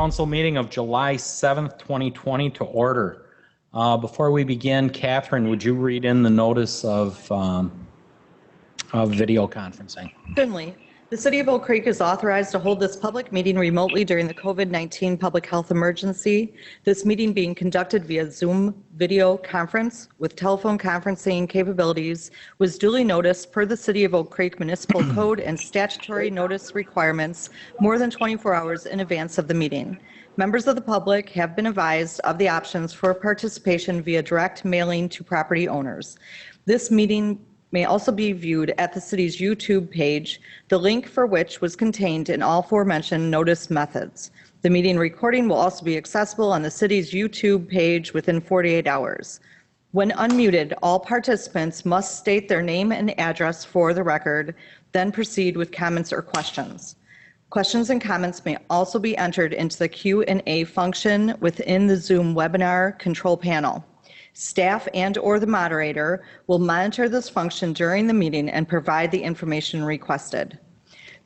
Council meeting of July 7th, 2020 to order. Before we begin, Catherine, would you read in the notice of video conferencing? Certainly. The City of Oak Creek is authorized to hold this public meeting remotely during the COVID-19 public health emergency. This meeting being conducted via Zoom video conference with telephone conferencing capabilities was duly noticed per the City of Oak Creek Municipal Code and statutory notice requirements more than 24 hours in advance of the meeting. Members of the public have been advised of the options for participation via direct mailing to property owners. This meeting may also be viewed at the city's YouTube page, the link for which was contained in all aforementioned notice methods. The meeting recording will also be accessible on the city's YouTube page within 48 hours. When unmuted, all participants must state their name and address for the record, then proceed with comments or questions. Questions and comments may also be entered into the Q&A function within the Zoom webinar control panel. Staff and/or the moderator will monitor this function during the meeting and provide the information requested.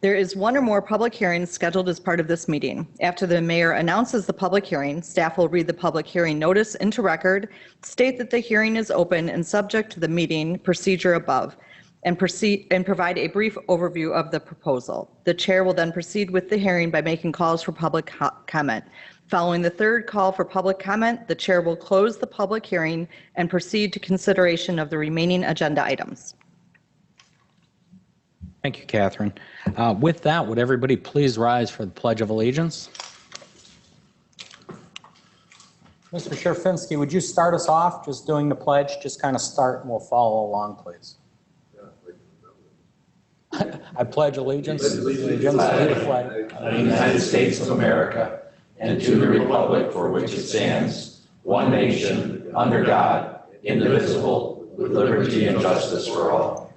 There is one or more public hearings scheduled as part of this meeting. After the mayor announces the public hearing, staff will read the public hearing notice into record, state that the hearing is open and subject to the meeting procedure above, and provide a brief overview of the proposal. The chair will then proceed with the hearing by making calls for public comment. Following the third call for public comment, the chair will close the public hearing and proceed to consideration of the remaining agenda items. Thank you, Catherine. With that, would everybody please rise for the Pledge of Allegiance? Mr. Sherfinsky, would you start us off just doing the pledge? Just kind of start and we'll follow along, please. I pledge allegiance to the flag of the United States of America and to the republic for which it stands, one nation, under God, indivisible, with liberty and justice for all.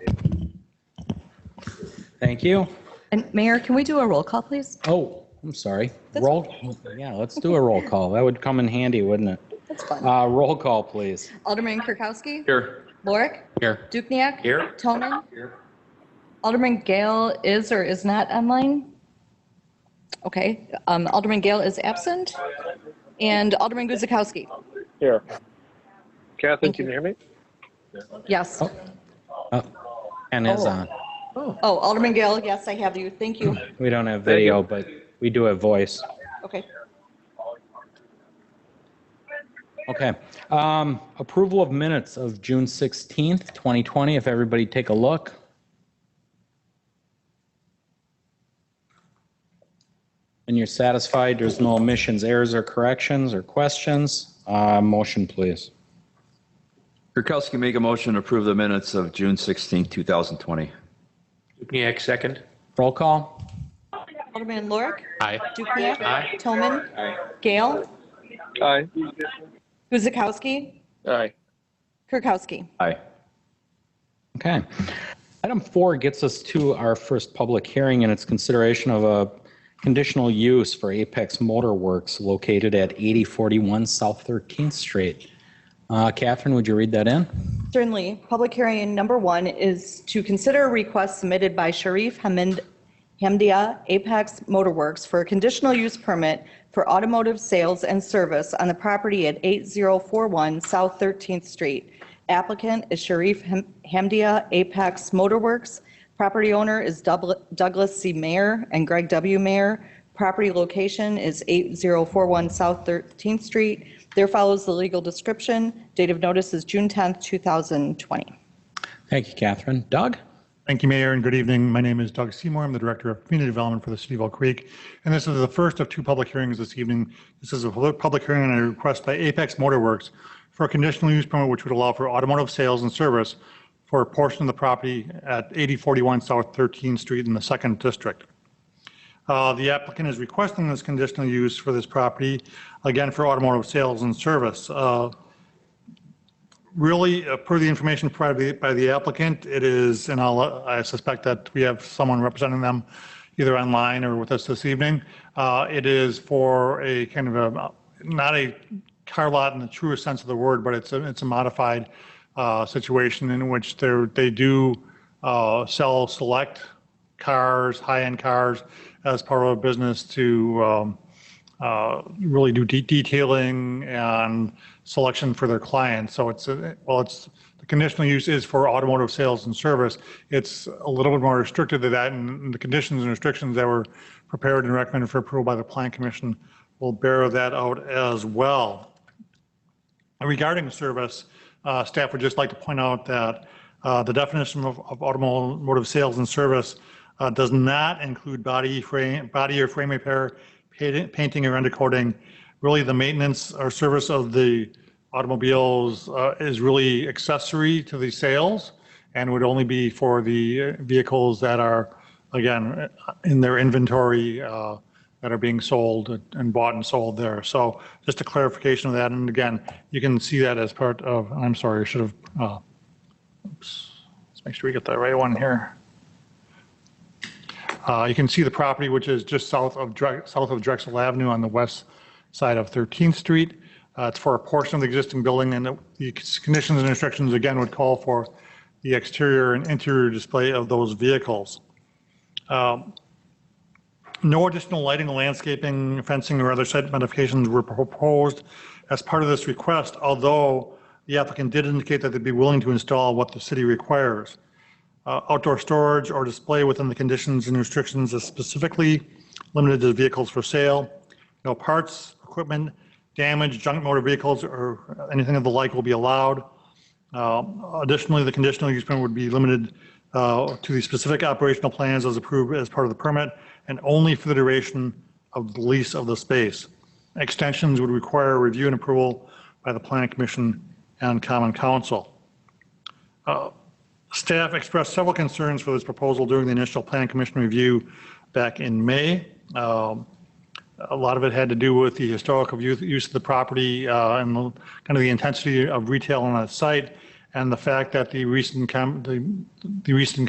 Thank you. And Mayor, can we do a roll call, please? Oh, I'm sorry. Okay. Yeah, let's do a roll call. That would come in handy, wouldn't it? That's fun. Roll call, please. Alderman Kirkowski? Here. Lorick? Here. Dukniak? Here. Toman? Here. Alderman Gale is or is not online? Okay. Alderman Gale is absent. And Alderman Guzikowski? Here. Catherine, can you hear me? Yes. And is on. Oh, Alderman Gale, yes, I have you. Thank you. We don't have video, but we do have voice. Okay. Okay. Approval of minutes of June 16th, 2020. If everybody take a look. And you're satisfied there's no omissions, errors, or corrections, or questions? Motion, please. Kirkowski make a motion to approve the minutes of June 16, 2020. Dukniak, second. Roll call. Alderman Lorick? Aye. Dukniak? Aye. Tillman? Aye. Gale? Aye. Guzikowski? Aye. Kirkowski? Aye. Okay. Item 4 gets us to our first public hearing, and it's consideration of a conditional use for Apex Motor Works located at 8041 South 13th Street. Catherine, would you read that in? Certainly. Public hearing number 1 is to consider a request submitted by Sharif Hamdia Apex Motorworks for a conditional use permit for automotive sales and service on the property at 8041 South 13th Street. Applicant is Sharif Hamdia Apex Motorworks. Property owner is Douglas C. Mayer and Greg W. Mayer. Property location is 8041 South 13th Street. There follows the legal description. Date of notice is June 10th, 2020. Thank you, Catherine. Doug? Thank you, Mayor, and good evening. My name is Doug Seymour. I'm the Director of Community Development for the City of Oak Creek, and this is the first of 2 public hearings this evening. This is a public hearing on a request by Apex Motorworks for a conditional use permit which would allow for automotive sales and service for a portion of the property at 8041 South 13th Street in the 2nd District. The applicant is requesting this conditional use for this property, again, for automotive sales and service. Really, per the information provided by the applicant, it is, and I suspect that we have someone representing them either online or with us this evening. It is for a kind of a, not a car lot in the truest sense of the word, but it's a modified situation in which they do sell select cars, high-end cars, as part of a business to really do detailing and selection for their clients. So the conditional use is for automotive sales and service. It's a little bit more restricted than that, and the conditions and restrictions that were prepared and recommended for approval by the Plan Commission will bear that out as well. Regarding service, staff would just like to point out that the definition of automotive sales and service does not include body or frame repair, painting or undercoating. Really, the maintenance or service of the automobiles is really accessory to the sales and would only be for the vehicles that are, again, in their inventory that are being sold and bought and sold there. So just a clarification of that. And again, you can see that as part of, I'm sorry, I should have, oops, let's make sure we get the right one here. You can see the property, which is just south of Drexel Avenue on the west side of 13th Street. It's for a portion of the existing building, and the conditions and instructions, again, would call for the exterior and interior display of those vehicles. No additional lighting, landscaping, fencing, or other site modifications were proposed as part of this request, although the applicant did indicate that they'd be willing to install what the city requires. Outdoor storage or display within the conditions and restrictions is specifically limited to vehicles for sale. No parts, equipment, damaged, junk motor vehicles, or anything of the like will be allowed. Additionally, the conditional use permit would be limited to the specific operational plans as approved as part of the permit and only for the duration of the lease of the space. Extensions would require review and approval by the Planning Commission and Common Council. Staff expressed several concerns for this proposal during the initial Planning Commission review back in May. A lot of it had to do with the historical use of the property and kind of the intensity of retail on that site, and the fact that the recent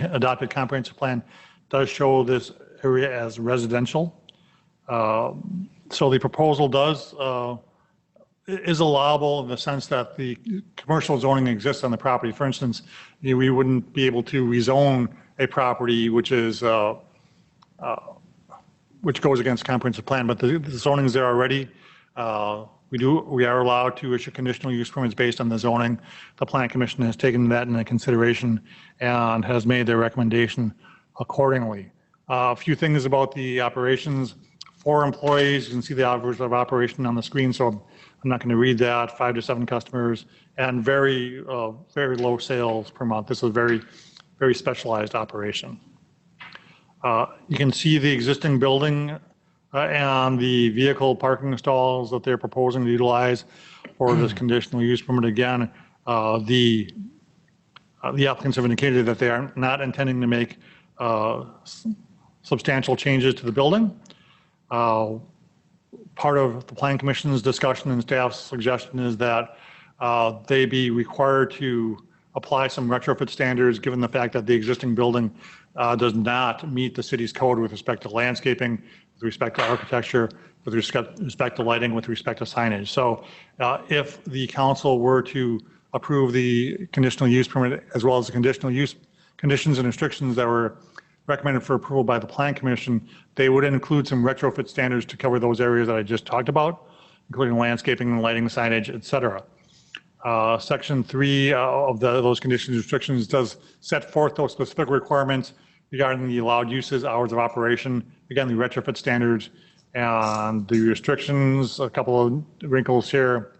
adopted comprehensive plan does show this area as residential. So the proposal is allowable in the sense that the commercial zoning exists on the property. For instance, we wouldn't be able to rezone a property which goes against comprehensive plan, but the zoning is there already. We are allowed to issue conditional use permits based on the zoning. The Plan Commission has taken that into consideration and has made their recommendation accordingly. A few things about the operations. 4 employees, you can see the hours of operation on the screen, so I'm not going to read that. 5 to 7 customers, and very low sales per month. This is a very, very specialized operation. You can see the existing building and the vehicle parking stalls that they're proposing to utilize for this conditional use permit. Again, the applicants have indicated that they are not intending to make substantial changes to the building. Part of the Plan Commission's discussion and staff's suggestion is that they be required to apply some retrofit standards given the fact that the existing building does not meet the city's code with respect to landscaping, with respect to architecture, with respect to lighting, with respect to signage. So if the council were to approve the conditional use permit as well as the conditional use conditions and restrictions that were recommended for approval by the Plan Commission, they would include some retrofit standards to cover those areas that I just talked about, including landscaping, lighting, signage, et cetera. Section 3 of those conditions and restrictions does set forth those specific requirements regarding the allowed uses, hours of operation, again, the retrofit standards, and the restrictions. A couple of wrinkles here.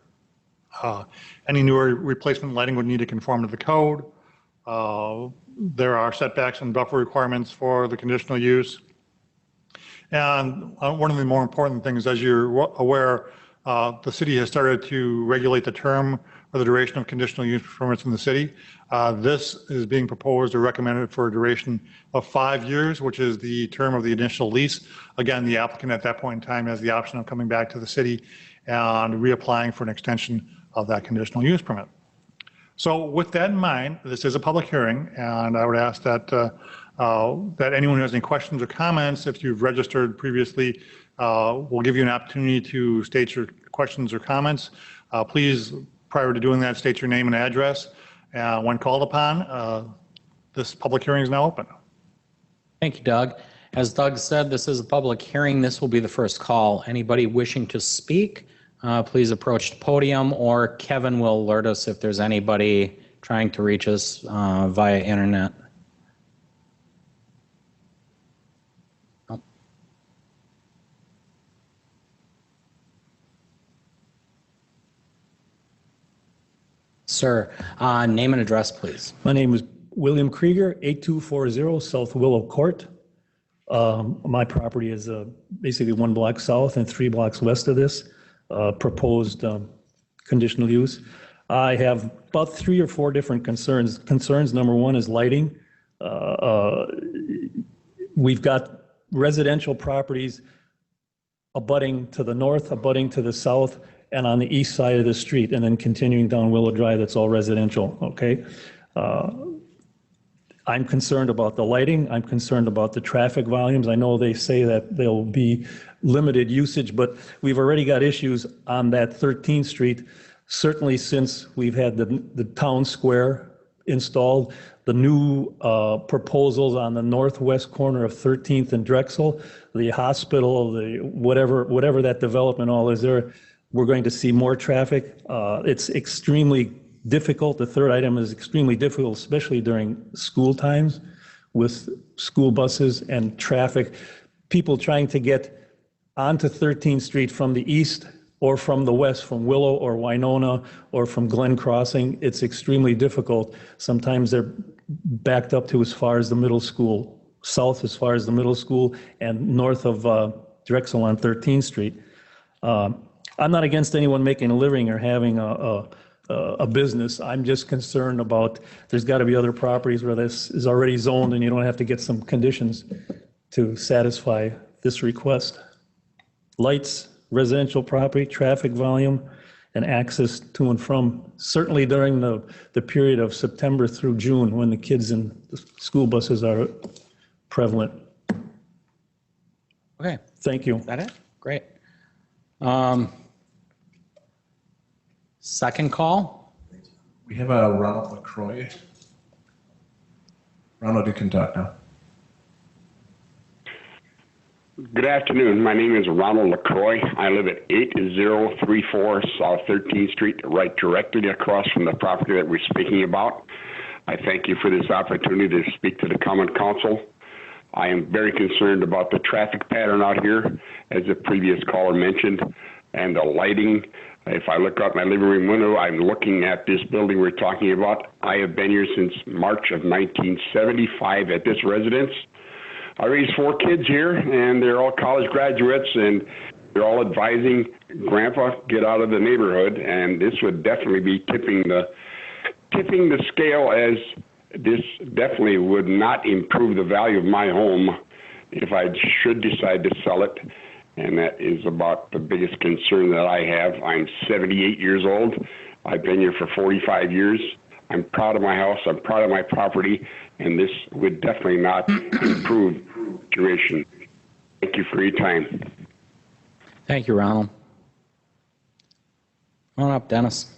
Any new or replacement lighting would need to conform to the code. There are setbacks and buffer requirements for the conditional use. And one of the more important things, as you're aware, the city has started to regulate the term or the duration of conditional use permits in the city. This is being proposed or recommended for a duration of 5 years, which is the term of the initial lease. Again, the applicant at that point in time has the option of coming back to the city and reapplying for an extension of that conditional use permit. So with that in mind, this is a public hearing, and I would ask that that anyone who has any questions or comments, if you've registered previously, we'll give you an opportunity to state your questions or comments. Please, prior to doing that, state your name and address. When called upon, this public hearing is now open. Thank you, Doug. As Doug said, this is a public hearing. This will be the first call. Anybody wishing to speak, please approach the podium, or Kevin will alert us if there's anybody trying to reach us via internet. Oh. Sir, name and address, please. My name is William Krieger, 8240 South Willow Court. My property is basically 1 block south and 3 blocks west of this proposed conditional use. I have about 3 or 4 different concerns. Number 1 is lighting. We've got residential properties abutting to the north, abutting to the south, and on the east side of the street, and then continuing down Willow Drive, that's all residential, okay? I'm concerned about the lighting. I'm concerned about the traffic volumes. I know they say that there'll be limited usage, but we've already got issues on that 13th Street, certainly since we've had the town square installed, the new proposals on the northwest corner of 13th and Drexel, the hospital, the whatever that development all is there, we're going to see more traffic. It's extremely difficult. The third item is extremely difficult, especially during school times with school buses and traffic. People trying to get onto 13th Street from the east or from the west, from Willow or Winona or from Glen Crossing, it's extremely difficult. Sometimes they're backed up to as far as the middle school, south as far as the middle school, and north of Drexel on 13th Street. I'm not against anyone making a living or having a business. I'm just concerned about, there's got to be other properties where this is already zoned and you don't have to get some conditions to satisfy this request. Lights, residential property, traffic volume, and access to and from, certainly during the period of September through June when the kids and the school buses are prevalent. Okay, Thank you. is that it? Great. Second call? We have a Ronald LaCroix. Ronald, you can talk now. Good afternoon. My name is Ronald LaCroix. I live at 8034 South 13th Street, right directly across from the property that we're speaking about. I thank you for this opportunity to speak to the Common Council. I am very concerned about the traffic pattern out here, as the previous caller mentioned, and the lighting. If I look out my living room window, I'm looking at this building we're talking about. I have been here since March of 1975 at this residence. I raised 4 kids here, and they're all college graduates, and they're all advising Grandpa, get out of the neighborhood, and this would definitely be tipping the scale, as this definitely would not improve the value of my home if I should decide to sell it. And that is about the biggest concern that I have. I'm 78 years old. I've been here for 45 years. I'm proud of my house. I'm proud of my property. And this would definitely not improve the situation. Thank you for your time. Thank you, Ronald. Come on up, Dennis.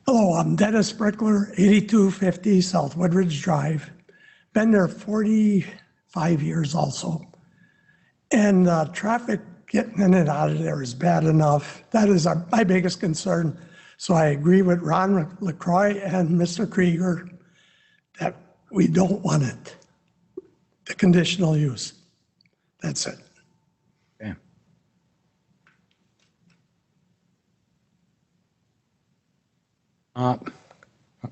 Hello, I'm Dennis Brickler, 8250 South Woodridge Drive. Been there 45 years also. And traffic getting in and out of there is bad enough. That is my biggest concern. So I agree with Ron LaCroix and Mr. Krieger that we don't want it, the conditional use. That's it. Okay.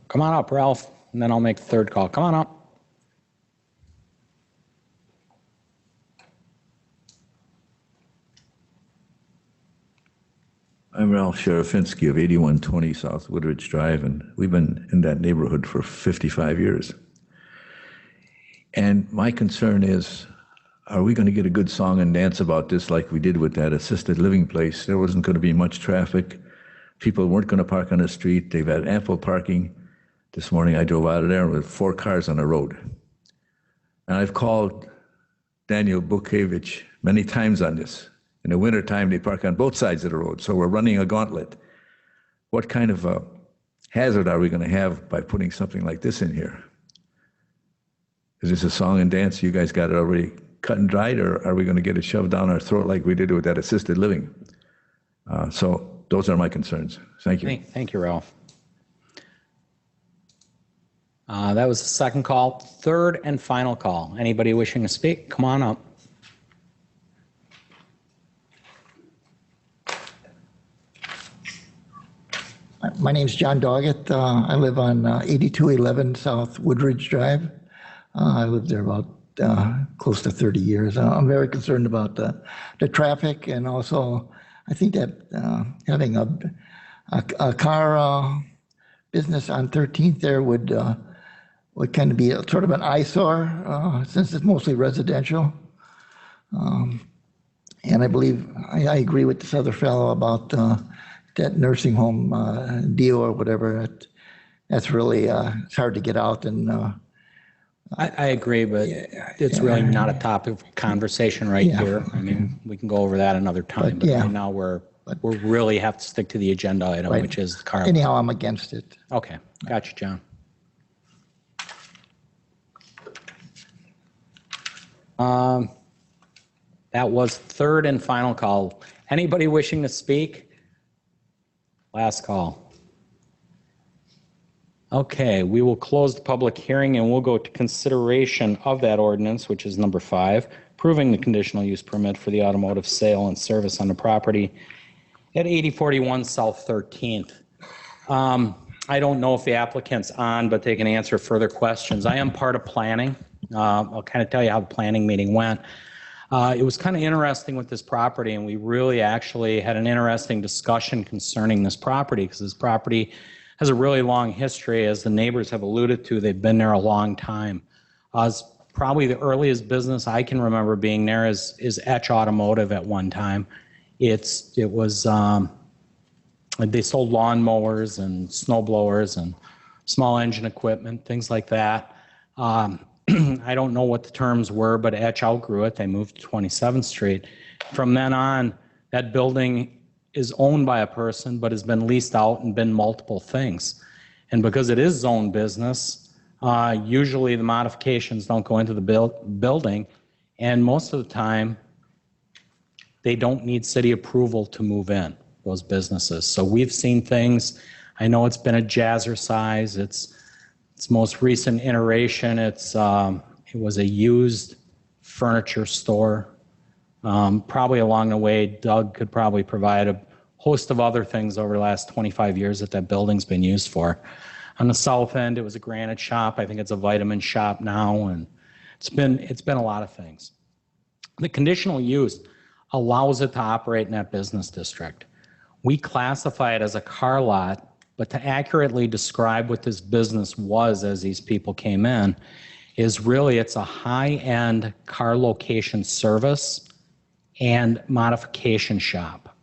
Come on up, Ralph, and then I'll make the third call. Come on up. I'm Ralph Sharafinsky of 8120 South Woodridge Drive, and we've been in that neighborhood for 55 years. And my concern is, are we going to get a good song and dance about this like we did with that assisted living place? There wasn't going to be much traffic. People weren't going to park on the street. They've had ample parking. This morning I drove out of there with 4 cars on the road. And I've called Daniel Bukevich many times on this. In the wintertime, they park on both sides of the road, so we're running a gauntlet. What kind of hazard are we going to have by putting something like this in here? Is this a song and dance? You guys got it already cut and dried, or are we going to get it shoved down our throat like we did with that assisted living? So those are my concerns. Thank you. Thank you, Ralph. That was the second call. Third and final call. Anybody wishing to speak, come on up. My name's John Doggett. I live on 8211 South Woodridge Drive. I lived there about close to 30 years. I'm very concerned about the traffic, and also I think that having a car business on 13th there would kind of be sort of an eyesore since it's mostly residential. And I believe I agree with this other fellow about that nursing home deal or whatever. That's really it's hard to get out, and I agree, but it's really not a topic of conversation right here. I mean, we can go over that another time, but right now we really have to stick to the agenda item, which is the car. Anyhow, I'm against it. Okay, got you, John. That was third and final call. Anybody wishing to speak? Last call. Okay, we will close the public hearing and we'll go to consideration of that ordinance, which is number 5, approving the conditional use permit for the automotive sale and service on the property at 8041 South 13th. I don't know if the applicant's on, but they can answer further questions. I am part of planning. I'll kind of tell you how the planning meeting went. It was kind of interesting with this property, and we really actually had an interesting discussion concerning this property, because this property has a really long history. As the neighbors have alluded to, they've been there a long time. It's probably the earliest business I can remember being there is Etch Automotive at one time. It was they sold lawnmowers and snow blowers and small engine equipment, things like that. I don't know what the terms were, but Etch outgrew it. They moved to 27th Street. From then on, that building is owned by a person, but has been leased out and been multiple things. And because it is zone business, usually the modifications don't go into the building, and most of the time, they don't need city approval to move in, those businesses. So we've seen things. I know it's been a Jazzercise. Its most recent iteration, it was a used furniture store. Probably along the way, Doug could probably provide a host of other things over the last 25 years that building's been used for. On the south end, it was a granite shop. I think it's a vitamin shop now, and it's been a lot of things. The conditional use allows it to operate in that business district. We classify it as a car lot, but to accurately describe what this business was as these people came in is really it's a high-end car location service and modification shop.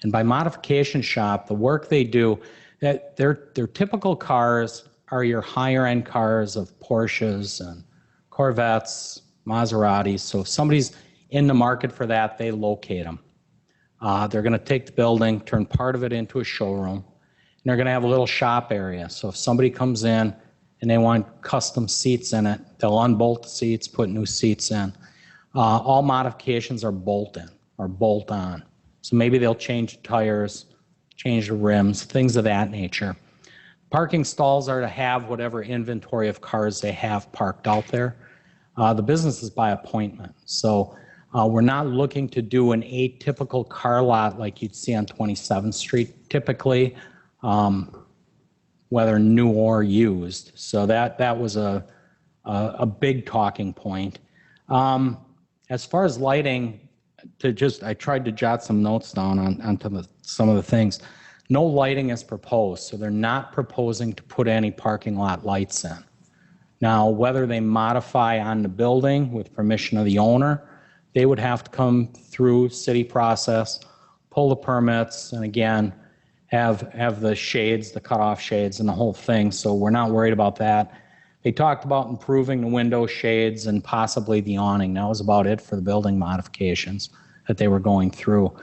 And by modification shop, the work they do, that their typical cars are your higher end cars of Porsches and Corvettes, Maseratis. So if somebody's in the market for that, they locate them. They're going to take the building, turn part of it into a showroom, and they're going to have a little shop area. So if somebody comes in and they want custom seats in it, they'll unbolt the seats, put new seats in. All modifications are bolt-in or bolt-on. So maybe they'll change the tires, change the rims, things of that nature. Parking stalls are to have whatever inventory of cars they have parked out there. The business is by appointment. So we're not looking to do an atypical car lot like you'd see on 27th Street typically, whether new or used. So that was a big talking point. As far as lighting, I tried to jot some notes down onto some of the things. No lighting is proposed, so they're not proposing to put any parking lot lights in. Now, whether they modify on the building with permission of the owner, they would have to come through city process, pull the permits, and again, have the shades, the cutoff shades, and the whole thing. So we're not worried about that. They talked about improving the window shades and possibly the awning. That was about it for the building modifications that they were going through.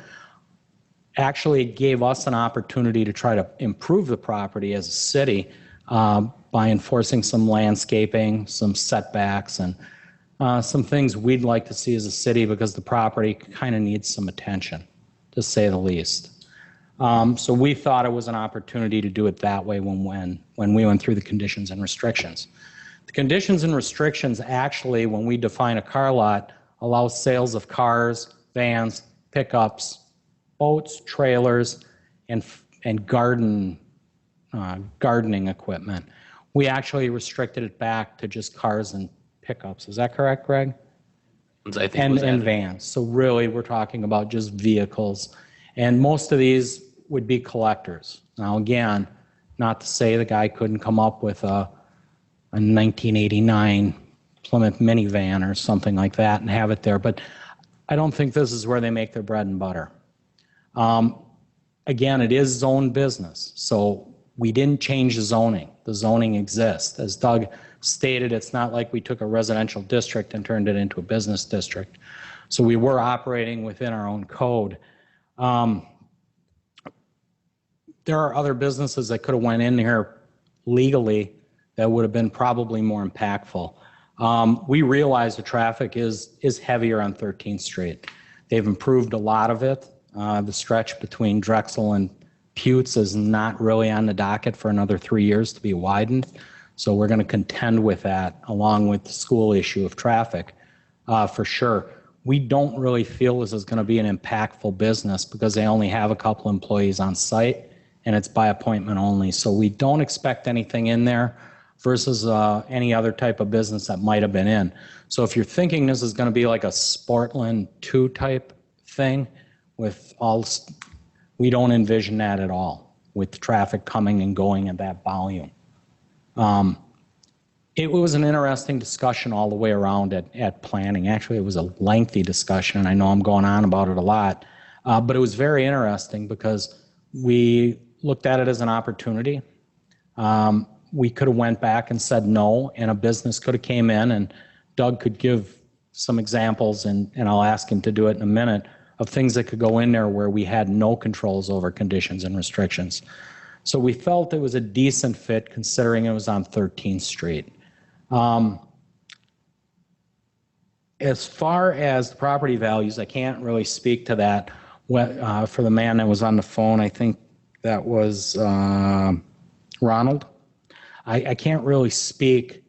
actually gave us an opportunity to try to improve the property as a city by enforcing some landscaping, some setbacks, and some things we'd like to see as a city because the property kind of needs some attention, to say the least. So we thought it was an opportunity to do it that way when we went through the conditions and restrictions. The conditions and restrictions actually, when we define a car lot, allow sales of cars, vans, pickups, boats, trailers, and gardening equipment. We actually restricted it back to just cars and pickups. Is that correct, Greg? I think and vans. So really, we're talking about just vehicles. And most of these would be collectors. Now, again, not to say the guy couldn't come up with a 1989 Plymouth minivan or something like that and have it there, but I don't think this is where they make their bread and butter. Again, it is zone business, so we didn't change the zoning. The zoning exists. As Doug stated, it's not like we took a residential district and turned it into a business district. So we were operating within our own code. There are other businesses that could have went in here legally that would have been probably more impactful. We realize the traffic is heavier on 13th Street. They've improved a lot of it. The stretch between Drexel and Putes is not really on the docket for another 3 years to be widened. So we're going to contend with that along with the school issue of traffic for sure. We don't really feel this is going to be an impactful business because they only have a couple employees on site and it's by appointment only. So we don't expect anything in there versus any other type of business that might have been in. So if you're thinking this is going to be like a Sportland 2 type thing with all, we don't envision that at all with traffic coming and going at that volume. It was an interesting discussion all the way around at planning. Actually, it was a lengthy discussion, and I know I'm going on about it a lot, but it was very interesting because we looked at it as an opportunity. We could have went back and said no, and a business could have came in, and Doug could give some examples, and I'll ask him to do it in a minute, of things that could go in there where we had no controls over conditions and restrictions. So we felt it was a decent fit considering it was on 13th Street. As far as the property values, I can't really speak to that. For the man that was on the phone, I think that was Ronald. I can't really speak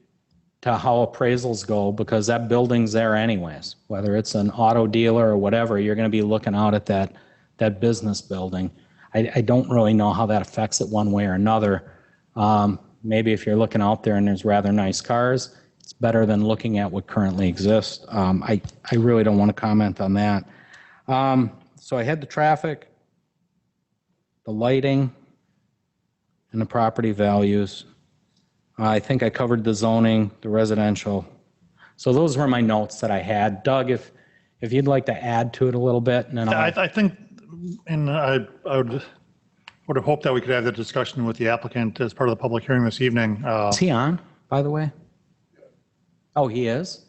to how appraisals go because that building's there anyways. Whether it's an auto dealer or whatever, you're going to be looking out at that business building. I don't really know how that affects it one way or another. Maybe if you're looking out there and there's rather nice cars, it's better than looking at what currently exists. I really don't want to comment on that. So I had the traffic, the lighting, and the property values. I think I covered the zoning, the residential. So those were my notes that I had. Doug, if you'd like to add to it a little bit, and then I think, and I would have hoped that we could have the discussion with the applicant as part of the public hearing this evening. Is he on, by the way? Oh, he is?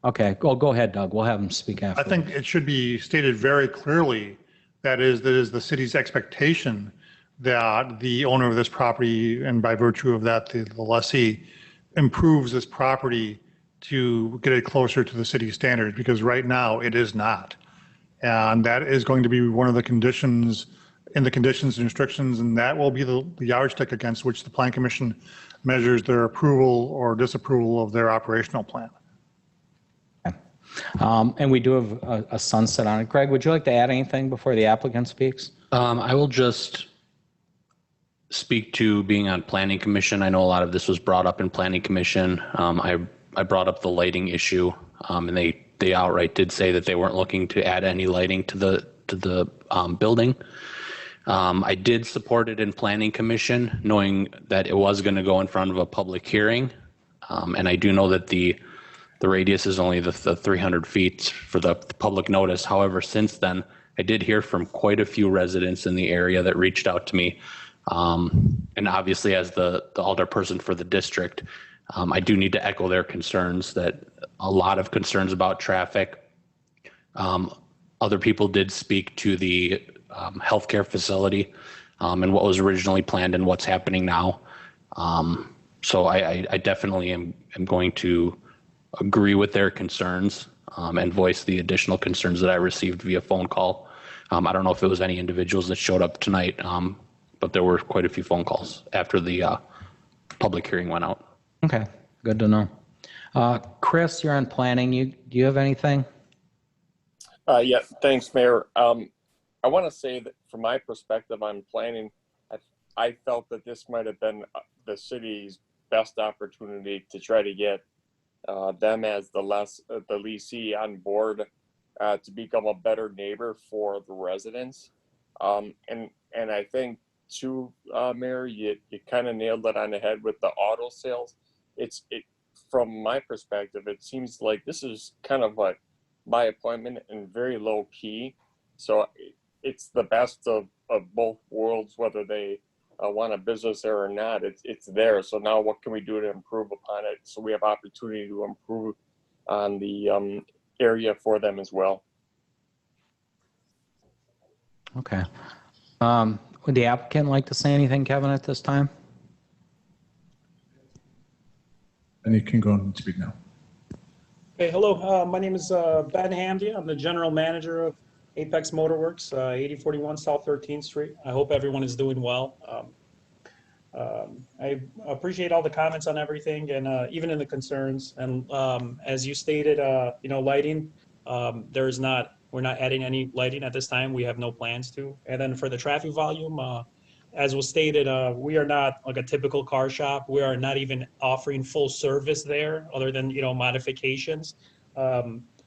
Okay, go ahead, Doug. We'll have him speak after. I think it should be stated very clearly that is the city's expectation that the owner of this property, and by virtue of that, the lessee, improves this property to get it closer to the city standards, because right now it is not. And that is going to be one of the conditions in the conditions and restrictions, and that will be the yardstick against which the Plan Commission measures their approval or disapproval of their operational plan. Okay. And we do have a sunset on it. Greg, would you like to add anything before the applicant speaks? I will just speak to being on Planning Commission. I know a lot of this was brought up in Planning Commission. I brought up the lighting issue, and they outright did say that they weren't looking to add any lighting to the building. I did support it in Planning Commission, knowing that it was going to go in front of a public hearing, and I do know that the radius is only the 300 feet for the public notice. However, since then, I did hear from quite a few residents in the area that reached out to me. And obviously, as the alderperson for the district, I do need to echo their concerns, that a lot of concerns about traffic. Other people did speak to the healthcare facility and what was originally planned and what's happening now. So I definitely am going to agree with their concerns and voice the additional concerns that I received via phone call. I don't know if it was any individuals that showed up tonight, but there were quite a few phone calls after the public hearing went out. Okay, good to know. Chris, you're on planning. Do you have anything? Yeah, thanks, Mayor. I want to say that from my perspective on planning, I felt that this might have been the city's best opportunity to try to get them as the leasee on board to become a better neighbor for the residents. And I think too, Mayor, you kind of nailed it on the head with the auto sales. From my perspective, it seems like this is kind of like my appointment and very low key. So it's the best of both worlds, whether they want a business there or not. It's there. So now what can we do to improve upon it? So we have opportunity to improve on the area for them as well. Okay. Would the applicant like to say anything, Kevin, at this time? And you can go and speak now. Hey, hello. My name is Ben Hamdi. I'm the general manager of Apex Motorworks, 8041 South 13th Street. I hope everyone is doing well. I appreciate all the comments on everything, and even in the concerns. And as you stated, lighting. We're not adding any lighting at this time. We have no plans to. And then for the traffic volume, as was stated, we are not like a typical car shop. We are not even offering full service there, other than modifications.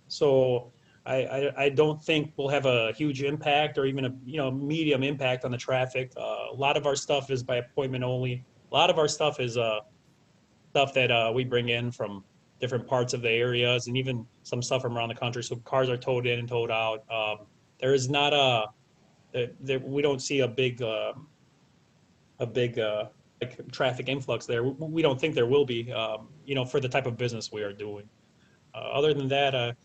So I don't think we'll have a huge impact or even a medium impact on the traffic. A lot of our stuff is by appointment only. A lot of our stuff is stuff that we bring in from different parts of the areas, and even some stuff from around the country. So cars are towed in and towed out. There is not we don't see a big like traffic influx there. We don't think there will be, for the type of business we are doing. Other than that,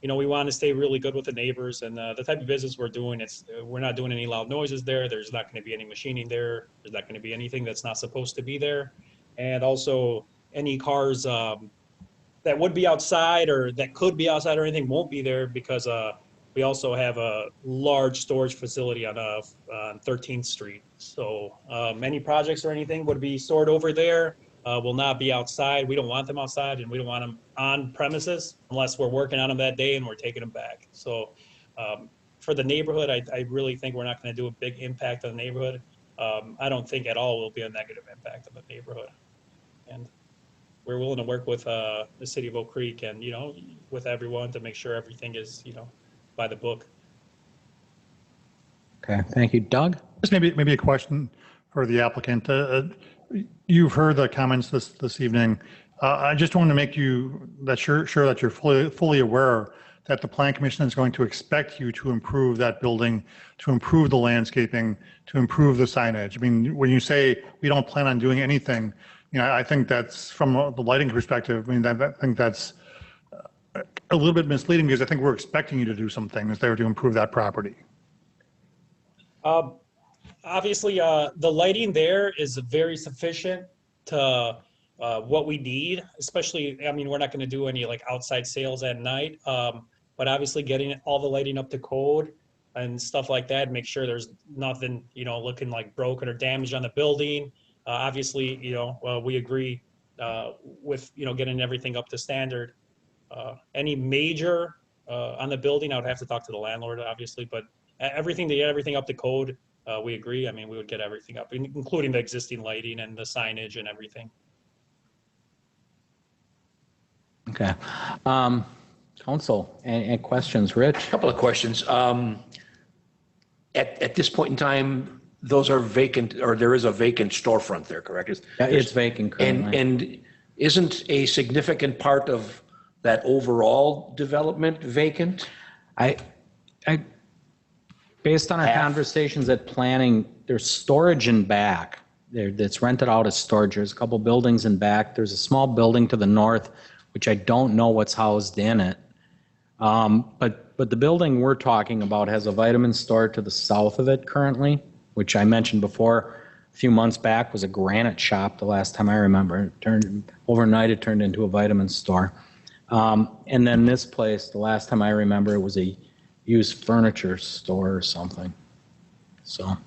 we want to stay really good with the neighbors, and the type of business we're doing, we're not doing any loud noises there. There's not going to be any machining there. There's not going to be anything that's not supposed to be there. And also any cars that would be outside or that could be outside or anything won't be there, because we also have a large storage facility on 13th Street. So any projects or anything would be stored over there, will not be outside. We don't want them outside, and we don't want them on premises unless we're working on them that day and we're taking them back. So for the neighborhood, I really think we're not going to do a big impact on the neighborhood. I don't think at all will be a negative impact on the neighborhood. And we're willing to work with the city of Oak Creek and, with everyone to make sure everything is, by the book. Okay, thank you. Doug? Just maybe a question for the applicant. You've heard the comments this evening. I just want to make you sure that you're fully aware that the Plan Commission is going to expect you to improve that building, to improve the landscaping, to improve the signage. I mean, when you say we don't plan on doing anything, I think that's, from the lighting perspective, I think that's a little bit misleading, because I think we're expecting you to do some things there to improve that property. Obviously, the lighting there is very sufficient to what we need, especially, we're not going to do any like outside sales at night, but obviously getting all the lighting up to code and stuff like that, make sure there's nothing, looking like broken or damaged on the building. Obviously, we agree with, getting everything up to standard. Any major on the building, I would have to talk to the landlord, obviously, but everything to get everything up to code, we agree. We would get everything up, including the existing lighting and the signage and everything. Okay. Council, any questions? Rich? A couple of questions. At this point in time, those are vacant, or there is a vacant storefront there, correct? It's vacant currently. And isn't a significant part of that overall development vacant? Based on our conversations at planning, there's storage in back that's rented out as storage. There's a couple buildings in back. There's a small building to the north, which I don't know what's housed in it. But the building we're talking about has a vitamin store to the south of it currently, which I mentioned before. A few months back was a granite shop the last time I remember. Overnight it turned into a vitamin store. And then this place, the last time I remember, it was a used furniture store or something. So,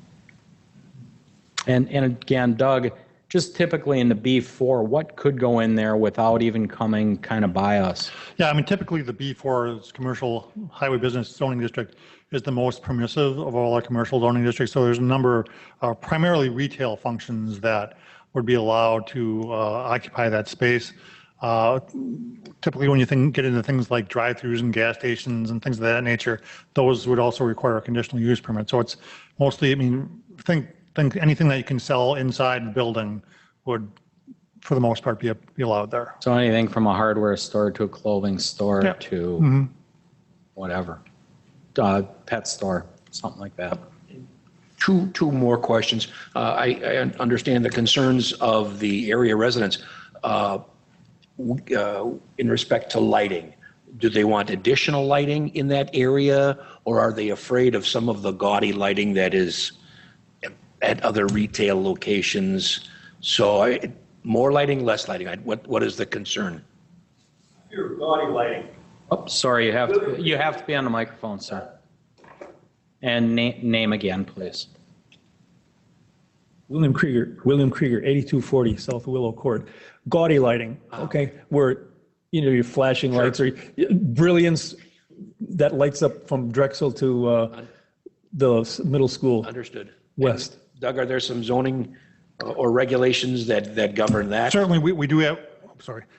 and again, Doug, just typically in the B4, what could go in there without even coming kind of by us? Yeah, I mean, typically the B4 is commercial highway business zoning district is the most permissive of all our commercial zoning districts. So there's a number of primarily retail functions that would be allowed to occupy that space. Typically when you get into things like drive-throughs and gas stations and things of that nature, those would also require a conditional use permit. So it's mostly, I mean, think anything that you can sell inside the building would, for the most part, be allowed there. So anything from a hardware store to a clothing store to whatever, pet store, something like that. Two more questions. I understand the concerns of the area residents in respect to lighting. Do they want additional lighting in that area, or are they afraid of some of the gaudy lighting that is at other retail locations? So more lighting, less lighting. What is the concern? Your gaudy lighting. Oh, sorry, you have to be on the microphone, sir. And name again, please. William Krieger, 8240 South Willow Court. Gaudy lighting, okay, where your flashing lights or brilliance that lights up from Drexel to the middle school. Understood. West. Doug, are there some zoning or regulations that govern that? Certainly, we do have.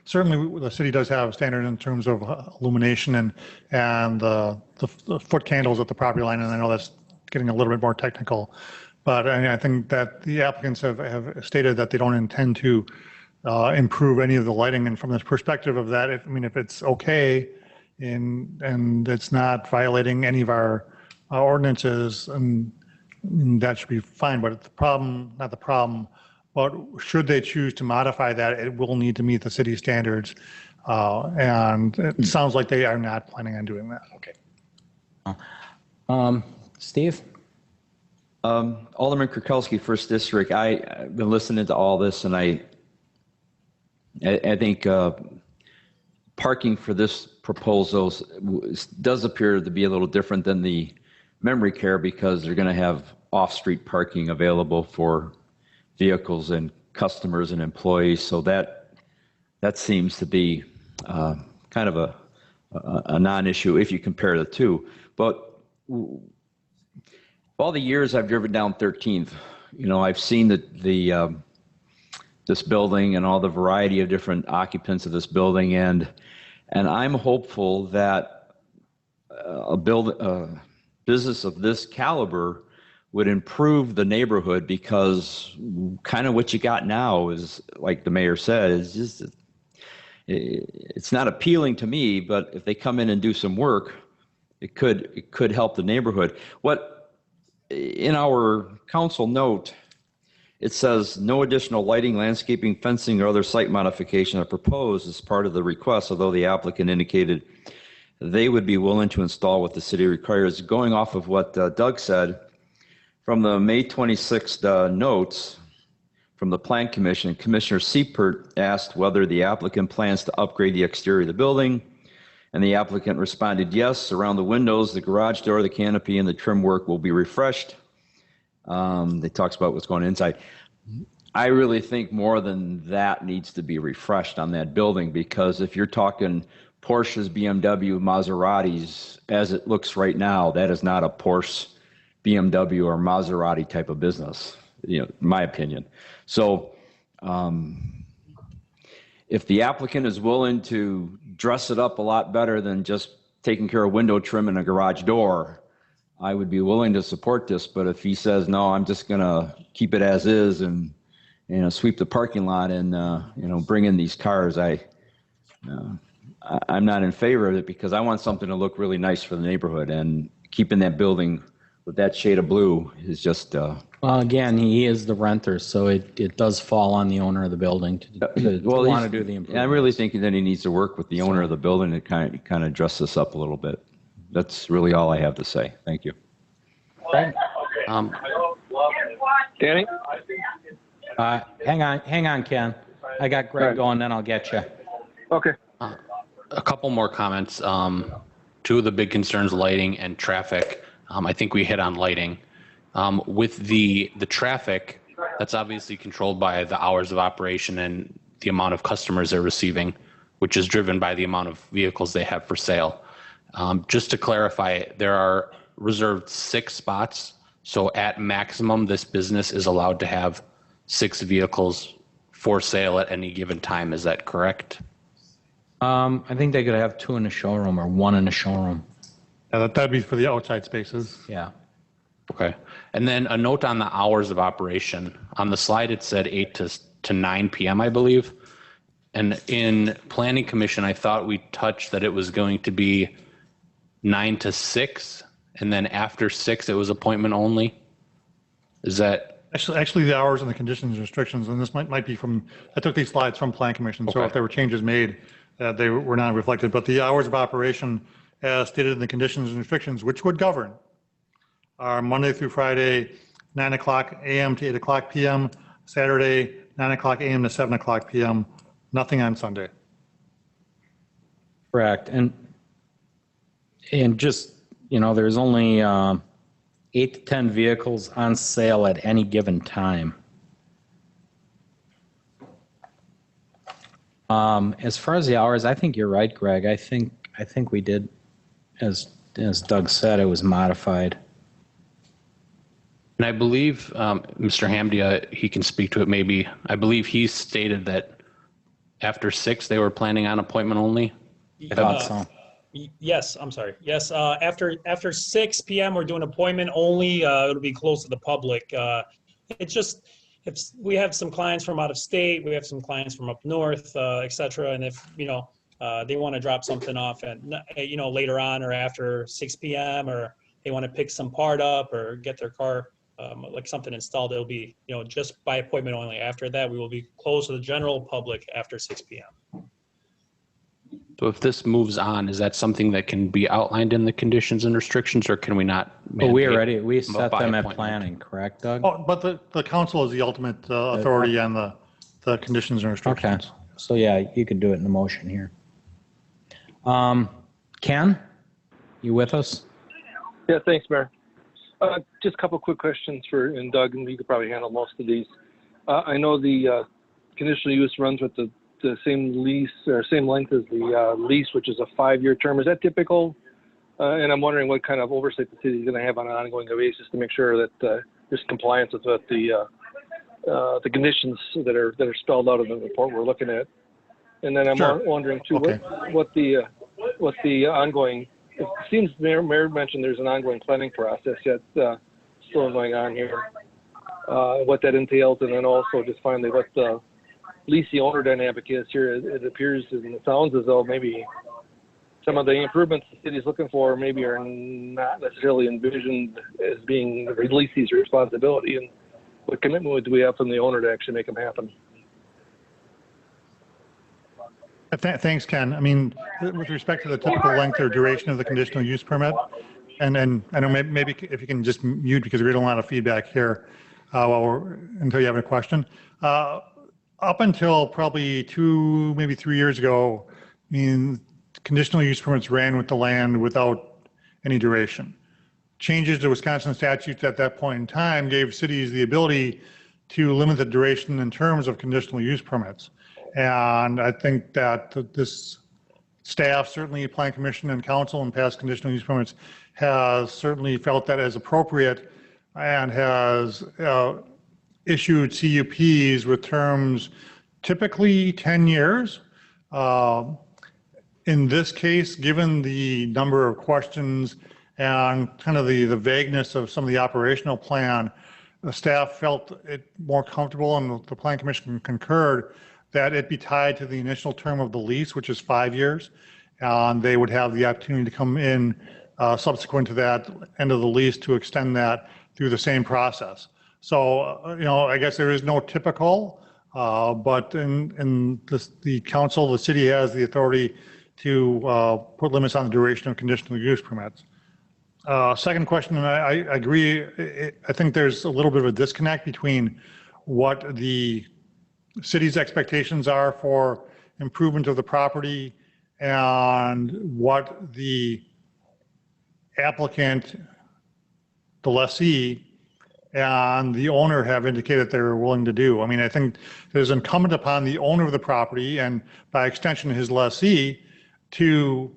Certainly, the city does have standards in terms of illumination and the foot candles at the property line. And I know that's getting a little bit more technical, but I think that the applicants have stated that they don't intend to improve any of the lighting. And from the perspective of that, if it's okay and it's not violating any of our ordinances, and that should be fine. But the problem, not the problem, but should they choose to modify that, it will need to meet the city standards. And it sounds like they are not planning on doing that. Okay. Steve? Alderman Kirkowski, 1st District. I've been listening to all this, and I think parking for this proposal does appear to be a little different than the memory care, because they're going to have off-street parking available for vehicles and customers and employees. So that seems to be kind of a non-issue if you compare the two. But all the years I've driven down 13th, I've seen this building and all the variety of different occupants of this building, and I'm hopeful that a business of this caliber would improve the neighborhood, because kind of what you got now is, like the mayor said, is just, it's not appealing to me, but if they come in and do some work, it could help the neighborhood. What in our council note, it says no additional lighting, landscaping, fencing, or other site modification are proposed as part of the request, although the applicant indicated they would be willing to install what the city requires. Going off of what Doug said, from the May 26th notes from the Plan Commission, Commissioner Seipert asked whether the applicant plans to upgrade the exterior of the building, and the applicant responded yes. Around the windows, the garage door, the canopy, and the trim work will be refreshed. They talks about what's going on inside. I really think more than that needs to be refreshed on that building, because if you're talking Porsches, BMW, Maseratis, as it looks right now, that is not a Porsche, BMW, or Maserati type of business, in my opinion. So if the applicant is willing to dress it up a lot better than just taking care of window trim and a garage door, I would be willing to support this. But if he says, no, I'm just going to keep it as is and sweep the parking lot and bring in these cars, I'm not in favor of it, because I want something to look really nice for the neighborhood, and keeping that building But that shade of blue is just, Well, again, he is the renter, so it does fall on the owner of the building to want to do the improvement. I'm really thinking that he needs to work with the owner of the building to kind of dress this up a little bit. That's really all I have to say. Thank you. Danny? Hang on, Ken. I got Greg going, then I'll get you. Okay. A couple more comments. Two of the big concerns, lighting and traffic. I think we hit on lighting. With the traffic, that's obviously controlled by the hours of operation and the amount of customers they're receiving, which is driven by the amount of vehicles they have for sale. Just to clarify, there are reserved 6 spots. So at maximum, this business is allowed to have 6 vehicles for sale at any given time. Is that correct? I think they could have 2 in the showroom or 1 in the showroom. Yeah, that'd be for the outside spaces. Yeah. Okay. And then a note on the hours of operation. On the slide, it said 8 to 9 p.m., I believe. And in Planning Commission, I thought we touched that it was going to be 9 to 6, and then after 6, it was appointment only. Is that? Actually, the hours and the conditions and restrictions, and this might be from, I took these slides from Plan Commission, so Okay. if there were changes made, they were not reflected, but the hours of operation as stated in the conditions and restrictions, which would govern, are Monday through Friday, 9 o'clock a.m. to 8 o'clock p.m., Saturday, 9 o'clock a.m. to 7 o'clock p.m., nothing on Sunday. Correct. And just, there's only 8 to 10 vehicles on sale at any given time. As far as the hours, I think you're right, Greg. I think we did, as Doug said, it was modified. And I believe Mr. Hamdia, he can speak to it maybe. I believe he stated that after 6, they were planning on appointment only. I thought so. Yes, I'm sorry. Yes, after 6 p.m., we're doing appointment only. It'll be closed to the public. It's just, if we have some clients from out of state, we have some clients from up north, et cetera. And if, they want to drop something off at, later on or after 6 p.m. or they want to pick some part up or get their car, like something installed, it'll be, just by appointment only. After that, we will be closed to the general public after 6 p.m. So if this moves on, is that something that can be outlined in the conditions and restrictions, or can we not? But we set them at planning, correct, Doug? Oh, but the council is the ultimate authority on the conditions and restrictions. Okay. So yeah, you could do it in the motion here. Ken, you with us? Yeah, thanks, Mayor. Just a couple quick questions and Doug, and you could probably handle most of these. I know the conditional use runs with the same lease or same length as the lease, which is a 5-year term. Is that typical? And I'm wondering what kind of oversight the city is going to have on an ongoing basis to make sure that there's compliance with the conditions that are spelled out in the report we're looking at. And then I'm wondering too, Okay. what the ongoing. It seems Mayor mentioned there's an ongoing planning process yet still going on here. What that entails, and then also just finally what the lease owner dynamic is here. It appears and it sounds as though maybe some of the improvements the city is looking for maybe are not necessarily envisioned as being the leasee's responsibility. And what commitment do we have from the owner to actually make them happen? Thanks, Ken. I mean, with respect to the typical length or duration of the conditional use permit, and then I know maybe if you can just mute because we're getting a lot of feedback here until you have a question. Up until probably 2, maybe 3 years ago, I mean, conditional use permits ran with the land without any duration. Changes to Wisconsin statutes at that point in time gave cities the ability to limit the duration and terms of conditional use permits. And I think that this staff, certainly Plan Commission and Council and past conditional use permits, has certainly felt that as appropriate and has issued CUPs with terms typically 10 years. In this case, given the number of questions and kind of the vagueness of some of the operational plan, the staff felt it more comfortable, and the Plan Commission concurred, that it be tied to the initial term of the lease, which is 5 years. And they would have the opportunity to come in subsequent to that end of the lease to extend that through the same process. So, I guess there is no typical, but in the council, the city has the authority to put limits on the duration of conditional use permits. Second question, and I agree, I think there's a little bit of a disconnect between what the city's expectations are for improvement of the property and what the applicant, the lessee, and the owner have indicated they're willing to do. I mean, I think there's incumbent upon the owner of the property and by extension his lessee to,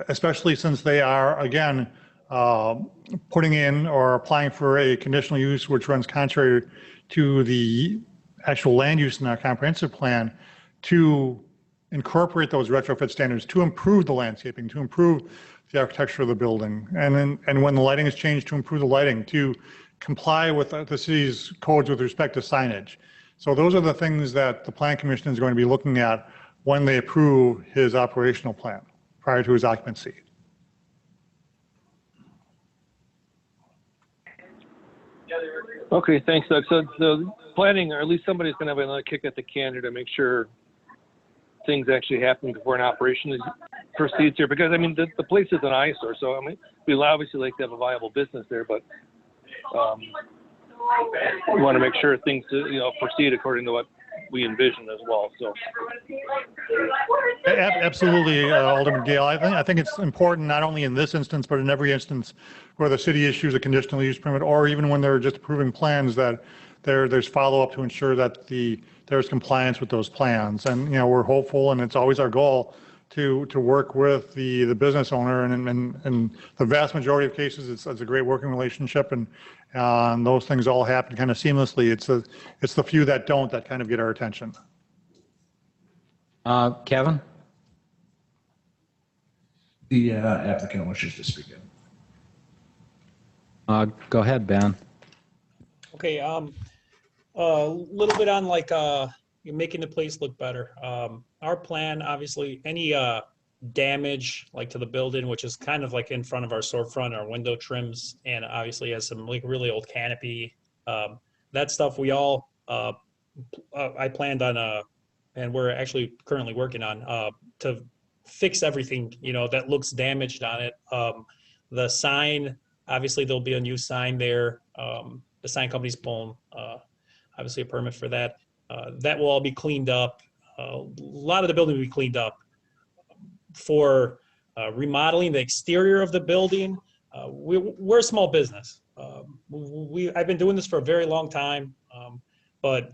especially since they are, again, putting in or applying for a conditional use which runs contrary to the actual land use in our comprehensive plan, to incorporate those retrofit standards, to improve the landscaping, to improve the architecture of the building, and when the lighting is changed, to improve the lighting, to comply with the city's codes with respect to signage. So those are the things that the Plan Commission is going to be looking at when they approve his operational plan prior to his occupancy. Okay, thanks, Doug. So the planning, or at least somebody's going to have another kick at the can to make sure things actually happen before an operation proceeds here. Because, I mean, the place is an eyesore. So, I mean, we obviously like to have a viable business there, but we want to make sure things, proceed according to what we envision as well. So, absolutely, Alderman Gale. I think it's important not only in this instance, but in every instance where the city issues a conditional use permit, or even when they're just approving plans, that there's follow-up to ensure that there's compliance with those plans. And we're hopeful, and it's always our goal to work with the business owner, and the vast majority of cases it's a great working relationship, and those things all happen kind of seamlessly. It's the few that don't that kind of get our attention. Kevin? The applicant wishes to speak in. Go ahead, Ben. Okay, a little bit on making the place look better. Our plan, obviously, any damage to the building, which is kind of in front of our storefront, our window trims, and obviously has some really old canopy. That stuff we all, I planned on, and we're actually currently working on to fix everything that looks damaged on it. The sign, obviously there'll be a new sign there. The sign company's pulling obviously a permit for that. That will all be cleaned up. A lot of the building will be cleaned up. For remodeling the exterior of the building, we're a small business. I've been doing this for a very long time, but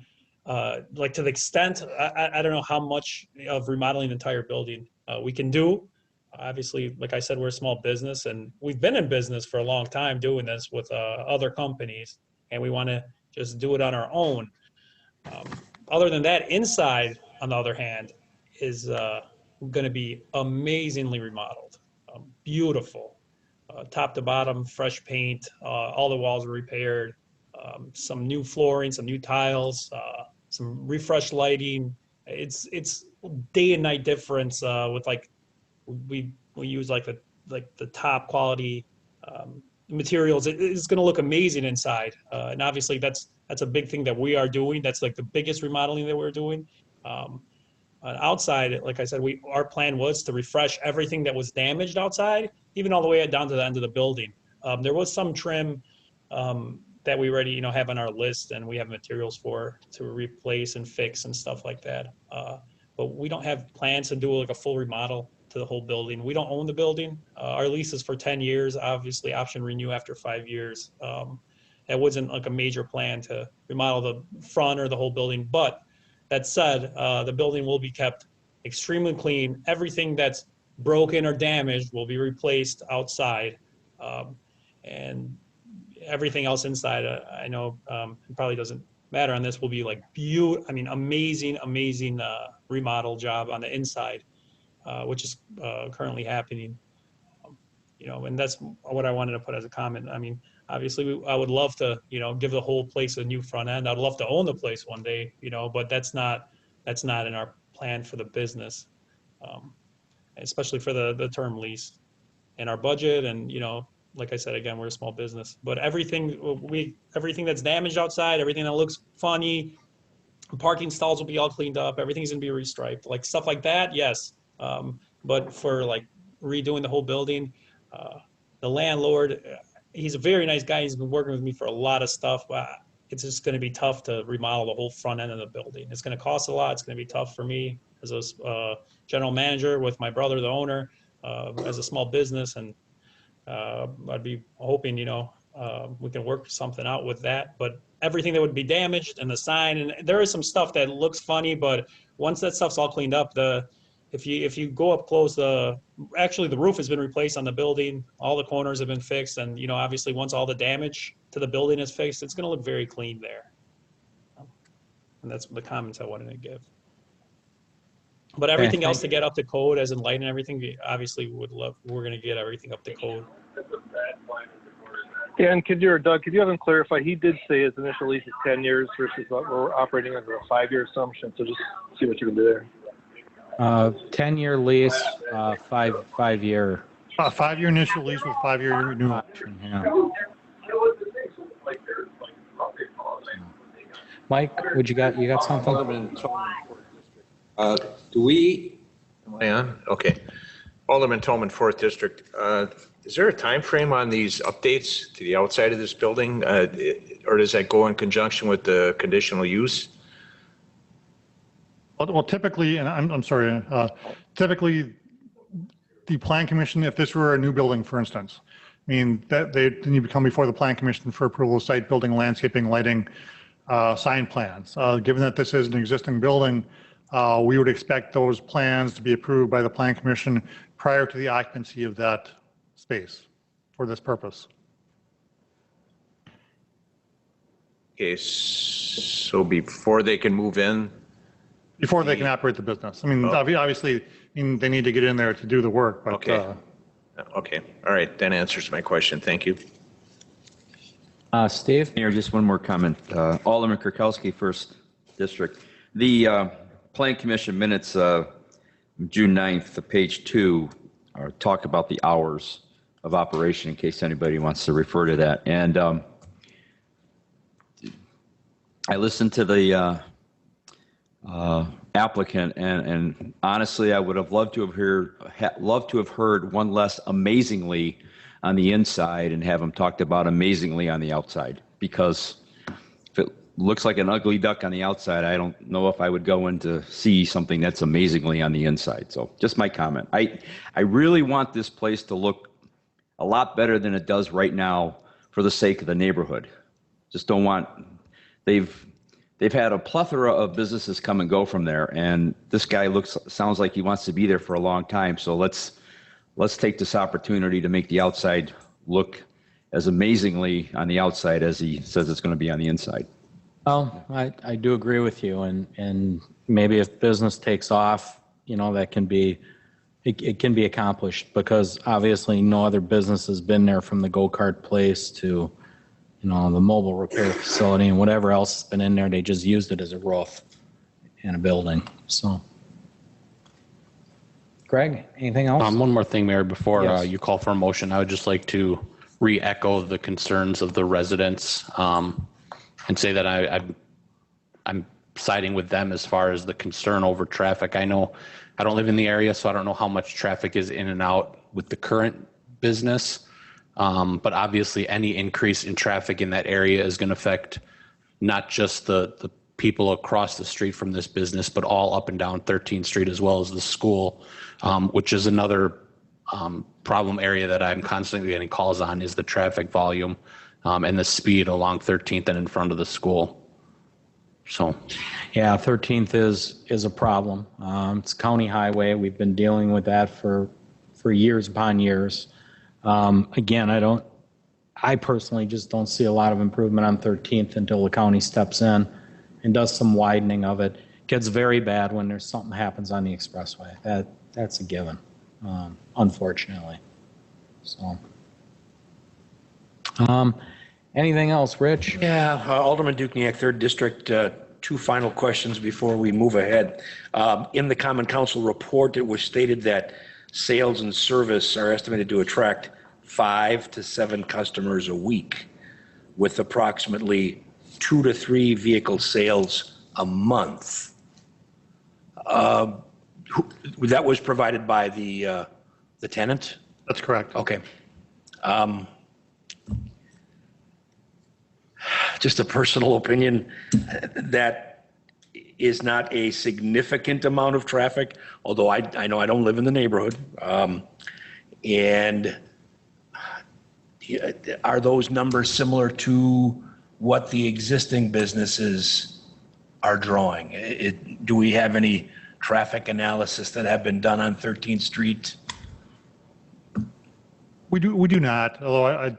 to the extent, I don't know how much of remodeling the entire building we can do. Obviously, like I said, we're a small business, and we've been in business for a long time doing this with other companies, and we want to just do it on our own. Other than that, inside, on the other hand, is going to be amazingly remodeled. Beautiful. Top to bottom, fresh paint. All the walls are repaired. Some new flooring, some new tiles, some refreshed lighting. It's day and night difference with we use the top quality materials. It's going to look amazing inside, and obviously that's a big thing that we are doing. That's the biggest remodeling that we're doing. Outside, like I said, our plan was to refresh everything that was damaged outside, even all the way down to the end of the building. There was some trim that we already have on our list, and we have materials to replace and fix and stuff like that. But we don't have plans to do a full remodel to the whole building. We don't own the building. Our lease is for 10 years, obviously option renew after 5 years. That wasn't a major plan to remodel the front or the whole building. But that said, the building will be kept extremely clean. Everything that's broken or damaged will be replaced outside. And everything else inside, I know it probably doesn't matter on this, will be amazing remodel job on the inside, which is currently happening. And that's what I wanted to put as a comment. I mean, obviously, I would love to, give the whole place a new front end. I'd love to own the place one day, but that's not in our plan for the business, especially for the term lease. in our budget. And, like I said, again, we're a small business, but everything that's damaged outside, everything that looks funny, parking stalls will be all cleaned up. Everything's gonna be restriped, like stuff like that. Yes. But for like redoing the whole building, the landlord, he's a very nice guy. He's been working with me for a lot of stuff. It's just going to be tough to remodel the whole front end of the building. It's going to cost a lot. It's going to be tough for me as a general manager with my brother, the owner, as a small business. And I'd be hoping, we can work something out with that. But everything that would be damaged and the sign, and there is some stuff that looks funny, but once that stuff's all cleaned up, if you go up close, actually the roof has been replaced on the building. All the corners have been fixed, and obviously once all the damage to the building is fixed, it's going to look very clean there. And that's the comments I wanted to give. But everything else to get up to code, as in light and everything, obviously we're going to get everything up to code. Yeah, and Doug, could you have him clarify? He did say his initial lease is 10 years versus what we're operating under a 5-year assumption. So just see what you can do there. 10-year lease, 5-year. 5-year initial lease with 5-year renewal option. Yeah. Mike, you got something? Alderman Tolman, am I on? Okay. Alderman Tolman, 4th District. Is there a time frame on these updates to the outside of this building, or does that go in conjunction with the conditional use? Well, typically, and I'm sorry, typically the Plan Commission, if this were a new building, for instance, that they need to come before the Plan Commission for approval of site, building, landscaping, lighting, sign plans. Given that this is an existing building, we would expect those plans to be approved by the Plan Commission prior to the occupancy of that space for this purpose. Okay, so before they can move in? Before they can operate the business. Obviously, they need to get in there to do the work, but. Okay. Okay. All right. That answers my question. Thank you. Steve? Mayor, just one more comment. Alderman Kirkowski, 1st District. The Plan Commission minutes, June 9th, page 2, talk about the hours of operation in case anybody wants to refer to that. And I listened to the applicant, and honestly, I would have loved to have heard one less amazingly on the inside and have him talked about amazingly on the outside. Because if it looks like an ugly duck on the outside, I don't know if I would go in to see something that's amazingly on the inside. So just my comment. I really want this place to look a lot better than it does right now for the sake of the neighborhood. Just don't want, they've had a plethora of businesses come and go from there, and this guy sounds like he wants to be there for a long time. So let's take this opportunity to make the outside look as amazingly on the outside as he says it's going to be on the inside. Well, I do agree with you, and maybe if business takes off, that can be, it can be accomplished, because obviously no other business has been there, from the go-kart place to the mobile repair facility and whatever else has been in there. They just used it as a roof in a building. So, Greg, anything else? One more thing, Mayor, before Yes. you call for a motion, I would just like to re-echo the concerns of the residents, and say that I'm siding with them as far as the concern over traffic. I know I don't live in the area, so I don't know how much traffic is in and out with the current business. But obviously any increase in traffic in that area is going to affect not just the people across the street from this business, but all up and down 13th Street, as well as the school, which is another problem area that I'm constantly getting calls on, is the traffic volume and the speed along 13th and in front of the school. So, yeah, 13th is a problem. It's a county highway. We've been dealing with that for years upon years. Again, I personally just don't see a lot of improvement on 13th until the county steps in and does some widening of it. It gets very bad when there's something happens on the expressway. That's a given, unfortunately. So, anything else, Rich? Yeah, Alderman Dukniak, 3rd District. 2 final questions before we move ahead. In the Common Council report, it was stated that sales and service are estimated to attract 5 to 7 customers a week, with approximately 2 to 3 vehicle sales a month. That was provided by the tenant? That's correct. Okay. Just a personal opinion, that is not a significant amount of traffic, although I know I don't live in the neighborhood. And are those numbers similar to what the existing businesses are drawing? Do we have any traffic analysis that have been done on 13th Street? We do not, although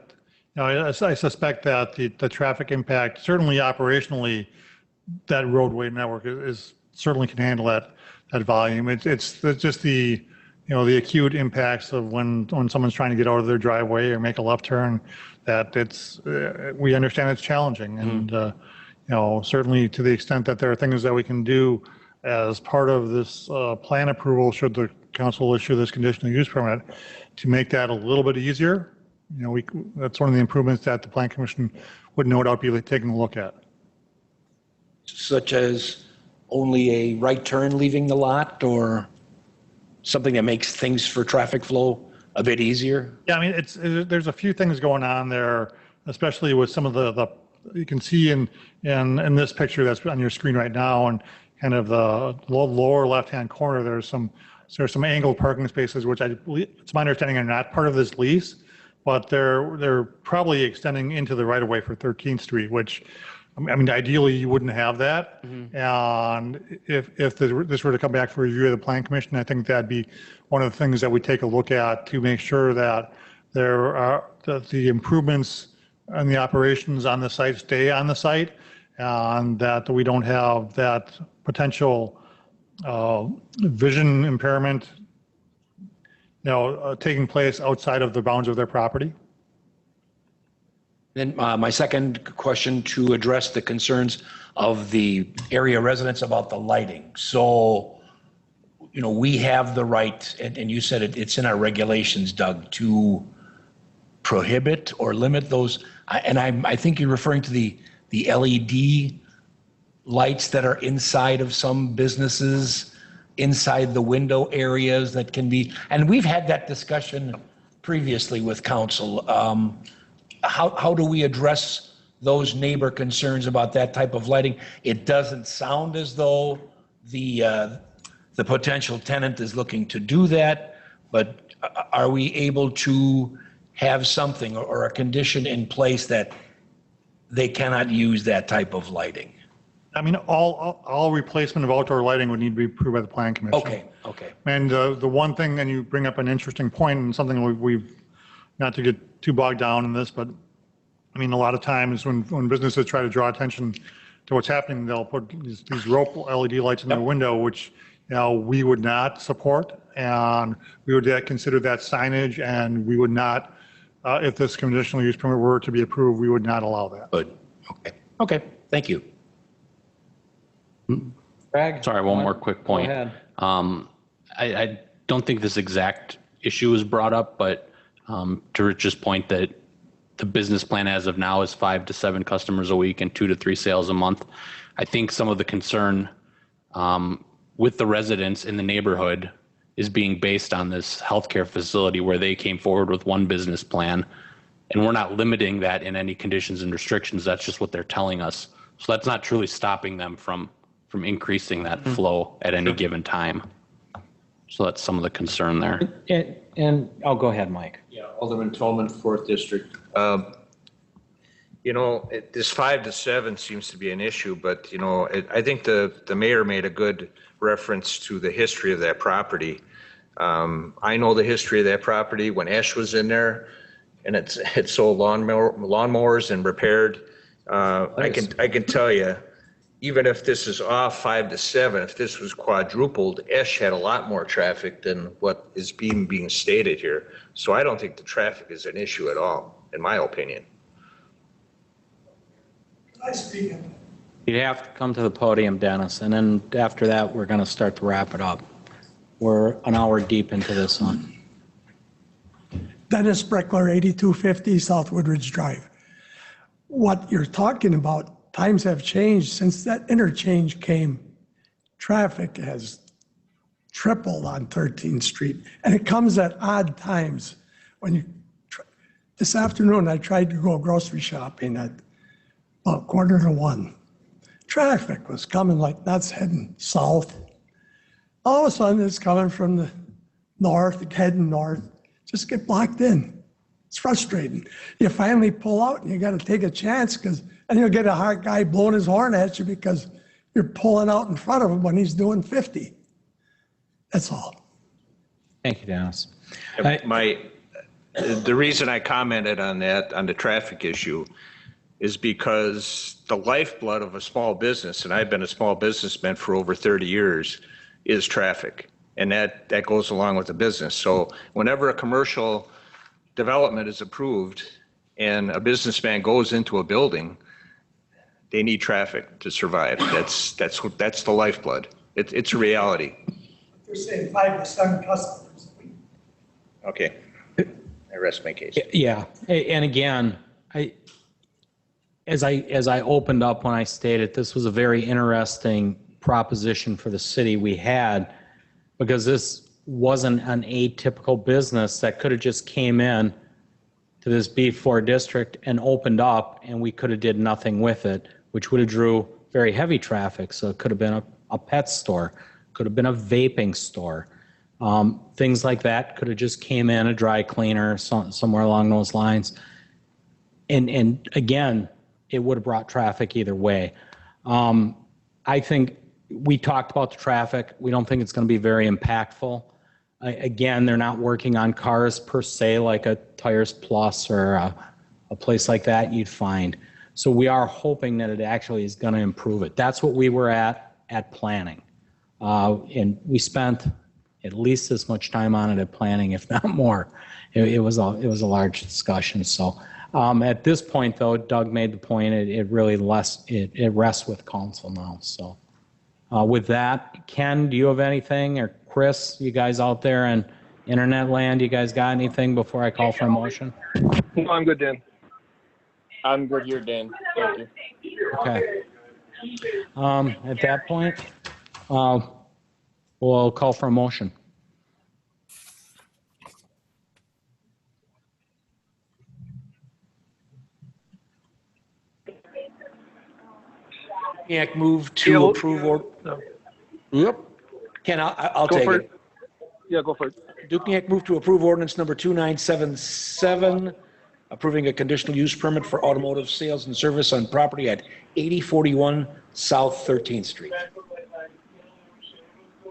I suspect that the traffic impact, certainly operationally, that roadway network is certainly can handle that volume. It's just the acute impacts of when someone's trying to get out of their driveway or make a left turn, that we understand it's challenging. And certainly to the extent that there are things that we can do as part of this plan approval, should the council issue this conditional use permit, to make that a little bit easier. That's one of the improvements that the Plan Commission would no doubt be taking a look at. Such as only a right turn leaving the lot, or something that makes things for traffic flow a bit easier? Yeah, I mean, there's a few things going on there, especially with some of the you can see in this picture that's on your screen right now, and kind of the lower left-hand corner, there's some angled parking spaces, which I believe, it's my understanding, are not part of this lease, but they're probably extending into the right-of-way for 13th Street, which, I mean, ideally you wouldn't have that. And if this were to come back for review of the Plan Commission, I think that'd be one of the things that we take a look at to make sure that that the improvements and the operations on the site stay on the site, and that we don't have that potential vision impairment taking place outside of the bounds of their property. Then my second question, to address the concerns of the area residents about the lighting. So, we have the right, and you said it's in our regulations, Doug, to prohibit or limit those. And I think you're referring to the LED lights that are inside of some businesses, inside the window areas that can be, and we've had that discussion previously with council. How do we address those neighbor concerns about that type of lighting? It doesn't sound as though the potential tenant is looking to do that, but are we able to have something or a condition in place that they cannot use that type of lighting? I mean, all replacement of outdoor lighting would need to be approved by the Plan Commission. Okay. And the one thing, and you bring up an interesting point, and something we've not to get too bogged down in this, but I mean, a lot of times when businesses try to draw attention to what's happening, they'll put these rope LED lights in their window, which we would not support, and we would consider that signage, and we would not, if this conditional use permit were to be approved, we would not allow that. Good. Okay. Thank you. Greg? Sorry, one more quick point. Go ahead. I don't think this exact issue was brought up, but to Rich's point that the business plan as of now is 5 to 7 customers a week and 2 to 3 sales a month. I think some of the concern with the residents in the neighborhood is being based on this healthcare facility where they came forward with one business plan, and we're not limiting that in any conditions and restrictions. That's just what they're telling us. So that's not truly stopping them from increasing that flow at any given time. So that's some of the concern there. And I'll go ahead, Mike. Yeah, Alderman Tolman, 4th District. This 5 to 7 seems to be an issue, but, I think the mayor made a good reference to the history of that property. I know the history of that property when Esch was in there, and it sold lawnmowers and repaired. I can tell you, even if this is off 5 to 7, if this was quadrupled, Esch had a lot more traffic than what is being stated here. So I don't think the traffic is an issue at all, in my opinion. You'd have to come to the podium, Dennis, and then after that, we're going to start to wrap it up. we're an hour deep into this one. Dennis Spreckler, 8250 South Woodridge Drive. What you're talking about, times have changed since that interchange came. Traffic has tripled on 13th Street, and it comes at odd times. This afternoon, I tried to go grocery shopping at about 12:45. Traffic was coming like nuts heading south. All of a sudden, it's coming from the north, heading north. Just get blocked in. It's frustrating. You finally pull out and you got to take a chance and you'll get a hard guy blowing his horn at you because you're pulling out in front of him when he's doing 50. That's all. Thank you, Dennis. The reason I commented on that, on the traffic issue, is because the lifeblood of a small business, and I've been a small businessman for over 30 years, is traffic. And that goes along with the business. So whenever a commercial development is approved and a businessman goes into a building, they need traffic to survive. That's the lifeblood. It's a reality. They're saying 5 to 7 customers. Okay. I rest my case. Yeah, and again, as I opened up when I stated, this was a very interesting proposition for the city we had, because this wasn't an atypical business that could have just came in to this B4 district and opened up, and we could have did nothing with it, which would have drew very heavy traffic. So it could have been a pet store, could have been a vaping store. Things like that could have just came in, a dry cleaner, somewhere along those lines. And again, it would have brought traffic either way. I think we talked about the traffic. We don't think it's going to be very impactful. Again, they're not working on cars per se, like a Tires Plus or a place like that you'd find. So we are hoping that it actually is going to improve it. That's what we were at planning. And we spent at least as much time on it at planning, if not more. It was a large discussion. So at this point, though, Doug made the point. It really rests with council now. So with that, Ken, do you have anything, or Chris, you guys out there in internet land, you guys got anything before I call for a motion? No, I'm good, Dan. I'm good here, Dan. Thank you. Okay. At that point, we'll call for a motion. Dukniak move to approve or. Yep. Ken, I'll take it. Yeah, go for it. Dukniak move to approve ordinance number 2977, approving a conditional use permit for automotive sales and service on property at 8041 South 13th Street.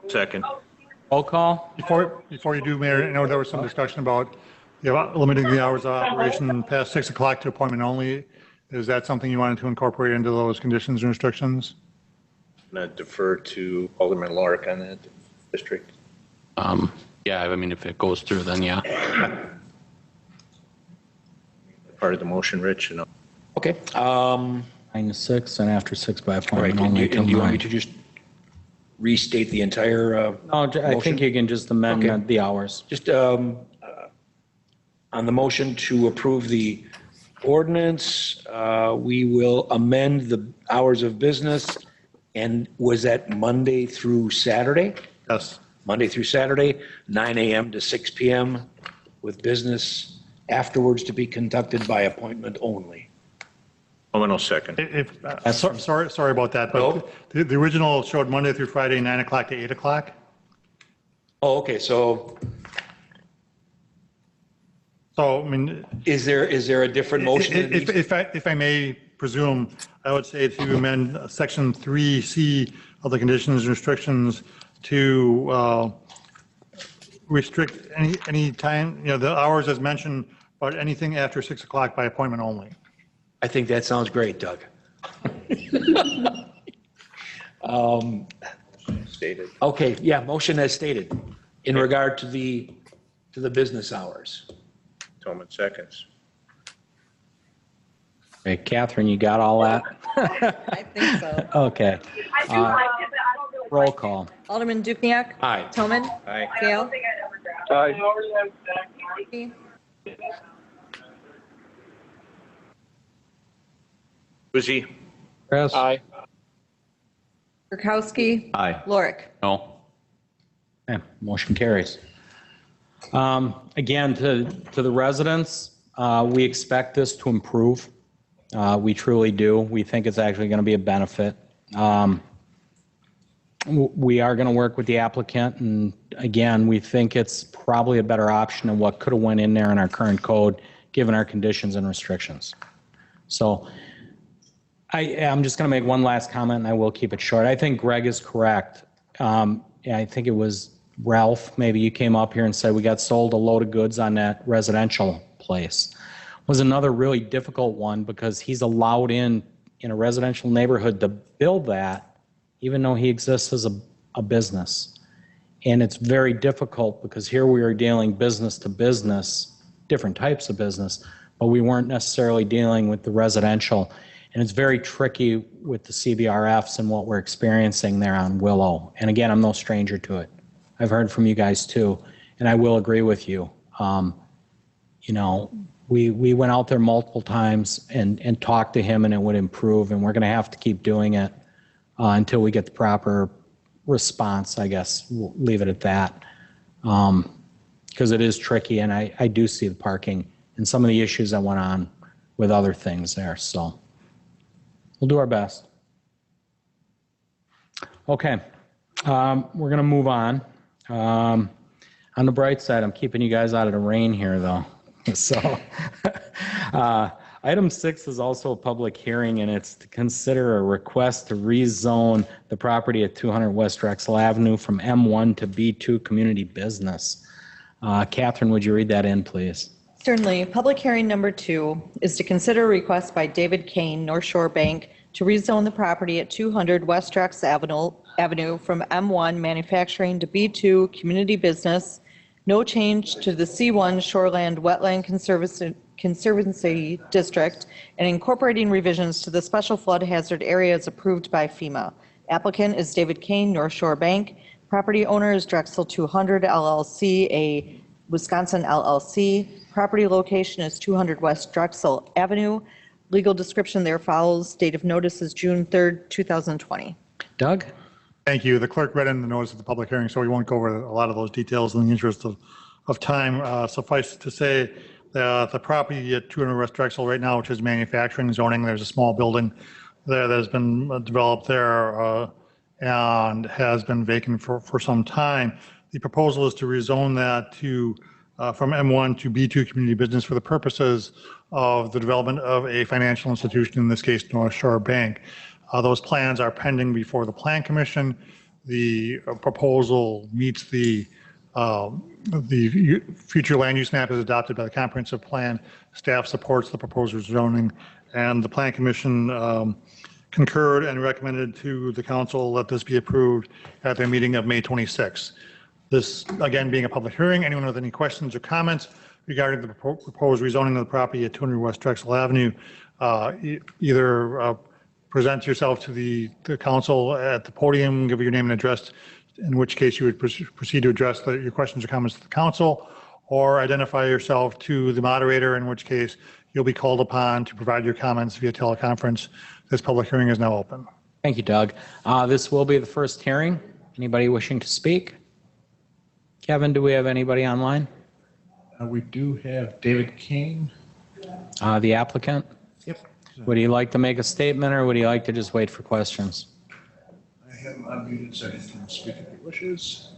Second. Roll call. Before you do, Mayor, I know there was some discussion about limiting the hours of operation past 6 o'clock to appointment only. Is that something you wanted to incorporate into those conditions and restrictions? I'm going to defer to Alderman Lorik on that district. Yeah, I mean, if it goes through, then yeah. Part of the motion, Rich. Okay. 9 to 6 and after 6 by All right. appointment Do only. you want me to just restate the entire No, I think you can just amend Okay. the hours. Just on the motion to approve the ordinance, we will amend the hours of business. And was that Monday through Saturday? Yes. Monday through Saturday, 9 a.m. to 6 p.m. with business afterwards to be conducted by appointment only. Alderman will second. Sorry about that, but the original showed Monday through Friday, 9 o'clock to 8 o'clock. Oh, okay. So I mean, is there a different motion? If I may presume, I would say to amend section 3C of the conditions and restrictions to restrict any time, the hours as mentioned, but anything after 6 o'clock by appointment only. I think that sounds great, Doug. Stated. Okay, yeah, motion as stated in regard to the business hours. Tillman seconds. Okay, Catherine, you got all that? I think so. Okay. Roll call. Alderman Dukniak. Aye. Toman. Aye. Gale. Aye. Bougie. Chris? Aye. Kirkowski. Aye. Lorick. No. Okay, motion carries. Again, to the residents, we expect this to improve. We truly do. We think it's actually going to be a benefit. We are going to work with the applicant, and again, we think it's probably a better option than what could have went in there in our current code, given our conditions and restrictions. So I'm just going to make one last comment, and I will keep it short. I think Greg is correct. I think it was Ralph, maybe you came up here and said we got sold a load of goods on that residential place. Was another really difficult one because he's allowed in a residential neighborhood to build that, even though he exists as a business. And it's very difficult because here we are dealing business to business, different types of business, but we weren't necessarily dealing with the residential. And it's very tricky with the CBRFs and what we're experiencing there on Willow. And again, I'm no stranger to it. I've heard from you guys too, and I will agree with you. You know, we went out there multiple times and talked to him, and it would improve, and we're going to have to keep doing it until we get the proper response, I guess. We'll leave it at that. Because it is tricky, and I do see the parking and some of the issues that went on with other things there. So we'll do our best. Okay, we're going to move on. On the bright side, I'm keeping you guys out of the rain here, though. So item 6 is also a public hearing, and it's to consider a request to rezone the property at 200 West Drexel Avenue from M1 to B2 Community Business. Catherine, would you read that in, please? Certainly. Public hearing number 2 is to consider a request by David Kane, North Shore Bank, to rezone the property at 200 West Drexel Avenue from M1 Manufacturing to B2 Community Business. No change to the C1 Shoreland Wetland Conservancy District, and incorporating revisions to the special flood hazard areas approved by FEMA. Applicant is David Kane, North Shore Bank. Property owner is Drexel 200 LLC, a Wisconsin LLC. Property location is 200 West Drexel Avenue. Legal description there follows. Date of notice is June 3rd, 2020. Doug? Thank you. The clerk read in the notice of the public hearing, so we won't go over a lot of those details in the interest of time. Suffice to say, the property at 200 West Drexel right now, which is manufacturing zoning, there's a small building there that has been developed there and has been vacant for some time. The proposal is to rezone that to from M1 to B2 Community Business for the purposes of the development of a financial institution, in this case, North Shore Bank. Those plans are pending before the Plan Commission. The proposal meets the future land use map as adopted by the comprehensive plan. Staff supports the proposed zoning, and the Plan Commission concurred and recommended to the council that this be approved at their meeting of May 26th. This, again, being a public hearing, anyone with any questions or comments regarding the proposed rezoning of the property at 200 West Drexel Avenue, either present yourself to the council at the podium, give your name and address, in which case you would proceed to address your questions or comments to the council, or identify yourself to the moderator, in which case you'll be called upon to provide your comments via teleconference. This public hearing is now open. Thank you, Doug. This will be the first hearing. Anybody wishing to speak? Kevin, do we have anybody online? We do have David Kane. The applicant? Yep. Would he like to make a statement, or would he like to just wait for questions? I have him unmuted so he can speak if he wishes.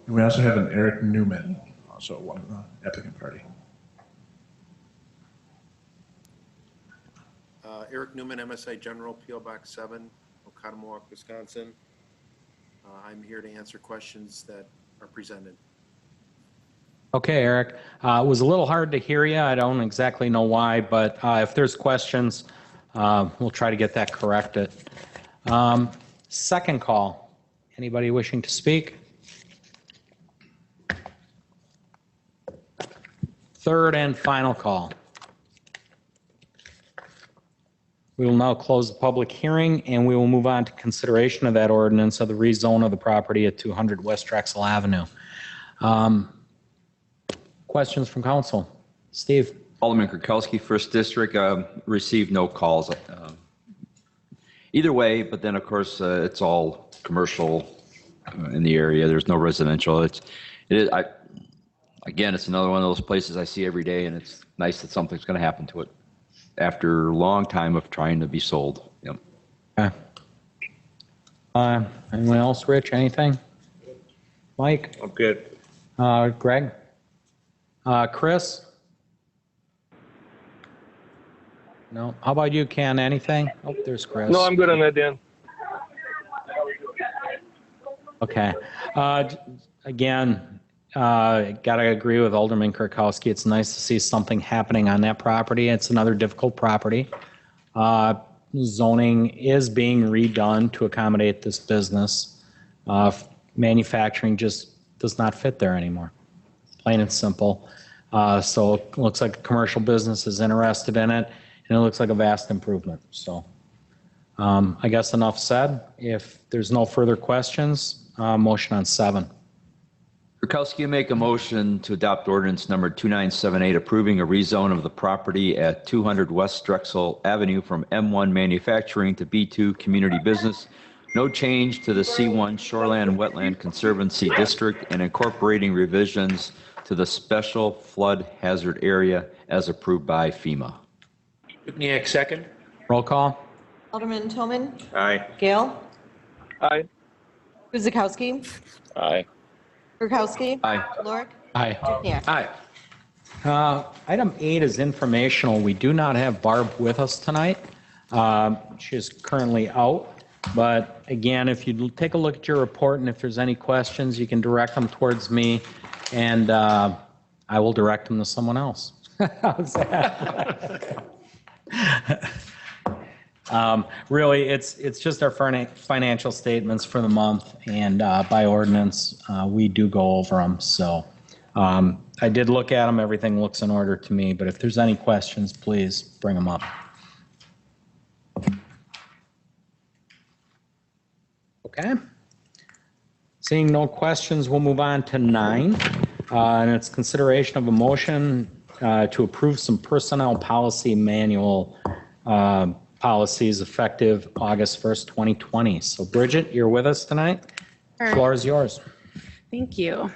And we also have an Eric Newman, also one of the applicant party. Eric Newman, MSI General, P.O. Box 7, Oconomowoc, Wisconsin. I'm here to answer questions that are presented. Okay, Eric. It was a little hard to hear you. I don't exactly know why, but if there's questions, we'll try to get that corrected. Second call. Anybody wishing to speak? Third and final call. We will now close the public hearing, and we will move on to consideration of that ordinance of the rezone of the property at 200 West Drexel Avenue. Questions from council? Steve? Alderman Kirkowski, 1st District, received no calls either way, but then, of course, it's all commercial in the area. There's no residential. Again, it's another one of those places I see every day, and it's nice that something's going to happen to it after a long time of trying to be sold. Yep. Okay. Anyone else, Rich? Anything? Mike? I'm good. Greg? Chris? No. How about you, Ken? Anything? Oh, there's Chris. No, I'm good on that, Dan. Okay. Again, gotta agree with Alderman Kirkowski. It's nice to see something happening on that property. It's another difficult property. Zoning is being redone to accommodate this business. Manufacturing just does not fit there anymore. Plain and simple. So it looks like a commercial business is interested in it, and it looks like a vast improvement. So I guess enough said. If there's no further questions, motion on 7. Kirkowski, make a motion to adopt ordinance number 2978, approving a rezone of the property at 200 West Drexel Avenue from M1 Manufacturing to B2 Community Business. No change to the C1 Shoreland Wetland Conservancy District, and incorporating revisions to the special flood hazard area as approved by FEMA. Dukenyak, second. Roll call. Alderman Toman. Aye. Gale. Aye. Guzekowski. Aye. Kirkowski. Aye. Lorik. Aye. Dukenyak. Aye. Item 8 is informational. We do not have Barb with us tonight. She is currently out. But again, if you take a look at your report and if there's any questions, you can direct them towards me, and I will direct them to someone else. How's that? Really, it's just our financial statements for the month, and by ordinance, we do go over them. So I did look at them. Everything looks in order to me, but if there's any questions, please bring them up. Okay. Seeing no questions, we'll move on to 9, and it's consideration of a motion to approve some personnel policy manual policies effective August 1st, 2020. So Bridget, you're with us tonight. The floor is yours. Thank you.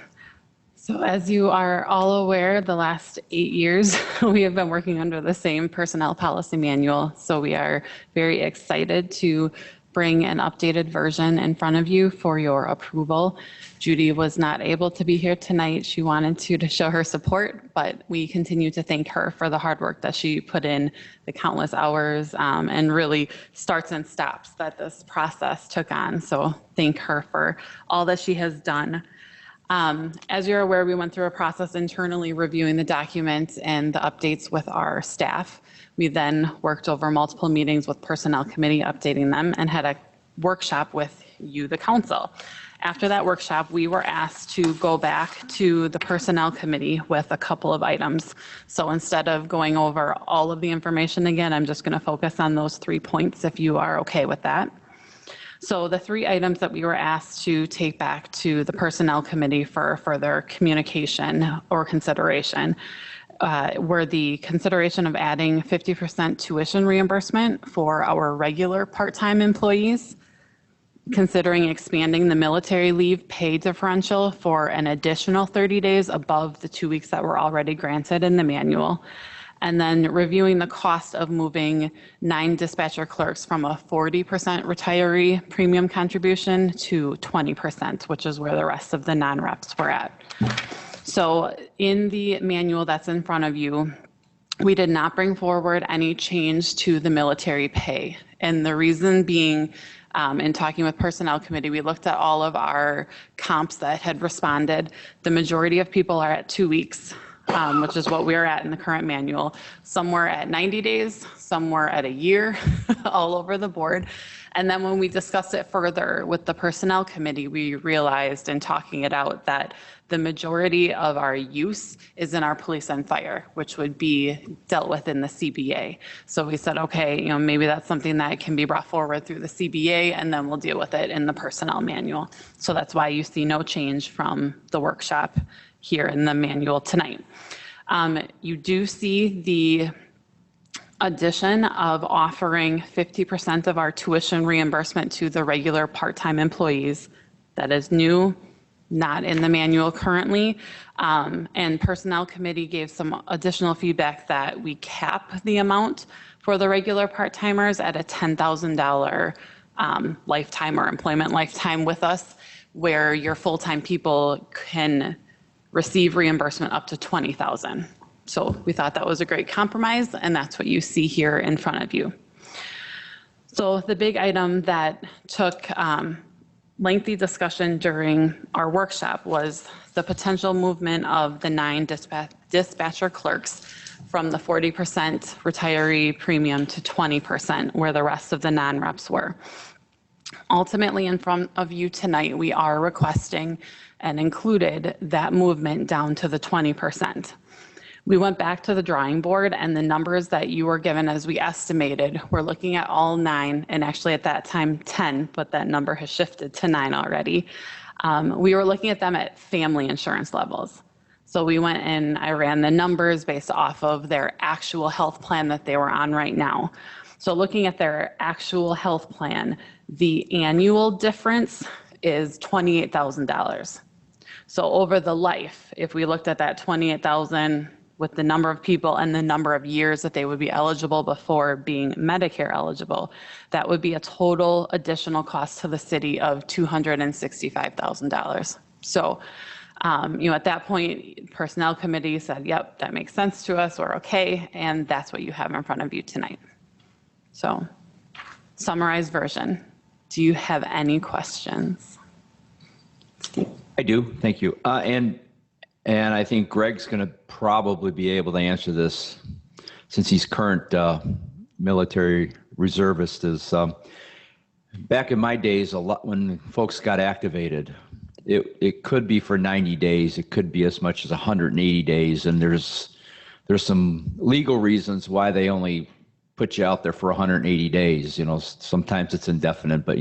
So as you are all aware, the last 8 years, we have been working under the same personnel policy manual. So we are very excited to bring an updated version in front of you for your approval. Judy was not able to be here tonight. She wanted to show her support, but we continue to thank her for the hard work that she put in, the countless hours, and really starts and stops that this process took on. So thank her for all that she has done. As you're aware, we went through a process internally reviewing the documents and the updates with our staff. We then worked over multiple meetings with Personnel Committee, updating them, and had a workshop with you, the council. After that workshop, we were asked to go back to the Personnel Committee with a couple of items. So instead of going over all of the information again, I'm just going to focus on those 3 points if you are okay with that. So the 3 items that we were asked to take back to the Personnel Committee for further communication or consideration were the consideration of adding 50% tuition reimbursement for our regular part-time employees, considering expanding the military leave pay differential for an additional 30 days above the 2 weeks that were already granted in the manual, and then reviewing the cost of moving 9 dispatcher clerks from a 40% retiree premium contribution to 20%, which is where the rest of the non-reps were at. So in the manual that's in front of you, we did not bring forward any change to the military pay. And the reason being, in talking with Personnel Committee, we looked at all of our comps that had responded. The majority of people are at 2 weeks, which is what we're at in the current manual. Some were at 90 days, some were at a year, all over the board. And then when we discussed it further with the Personnel Committee, we realized in talking it out that the majority of our use is in our police and fire, which would be dealt with in the CBA. So we said, okay, maybe that's something that can be brought forward through the CBA, and then we'll deal with it in the personnel manual. So that's why you see no change from the workshop here in the manual tonight. You do see the addition of offering 50% of our tuition reimbursement to the regular part-time employees. That is new, not in the manual currently. And Personnel Committee gave some additional feedback that we cap the amount for the regular part-timers at a $10,000 lifetime or employment lifetime with us, where your full-time people can receive reimbursement up to $20,000. So we thought that was a great compromise, and that's what you see here in front of you. So the big item that took lengthy discussion during our workshop was the potential movement of the 9 dispatcher clerks from the 40% retiree premium to 20%, where the rest of the non-reps were. Ultimately, in front of you tonight, we are requesting and included that movement down to the 20%. We went back to the drawing board, and the numbers that you were given as we estimated, we're looking at all 9, and actually at that time 10, but that number has shifted to 9 already. We were looking at them at family insurance levels. So we went and I ran the numbers based off of their actual health plan that they were on right now. So looking at their actual health plan, the annual difference is $28,000. So over the life, if we looked at that $28,000 with the number of people and the number of years that they would be eligible before being Medicare eligible, that would be a total additional cost to the city of $265,000. So, at that point, Personnel Committee said, yep, that makes sense to us, we're okay, and that's what you have in front of you tonight. So, summarized version. Do you have any questions? I do, thank you. And I think Greg's going to probably be able to answer this, since he's current military reservist. Is back in my days, a lot when folks got activated, it could be for 90 days, it could be as much as 180 days, and there's some legal reasons why they only put you out there for 180 days. Sometimes it's indefinite, but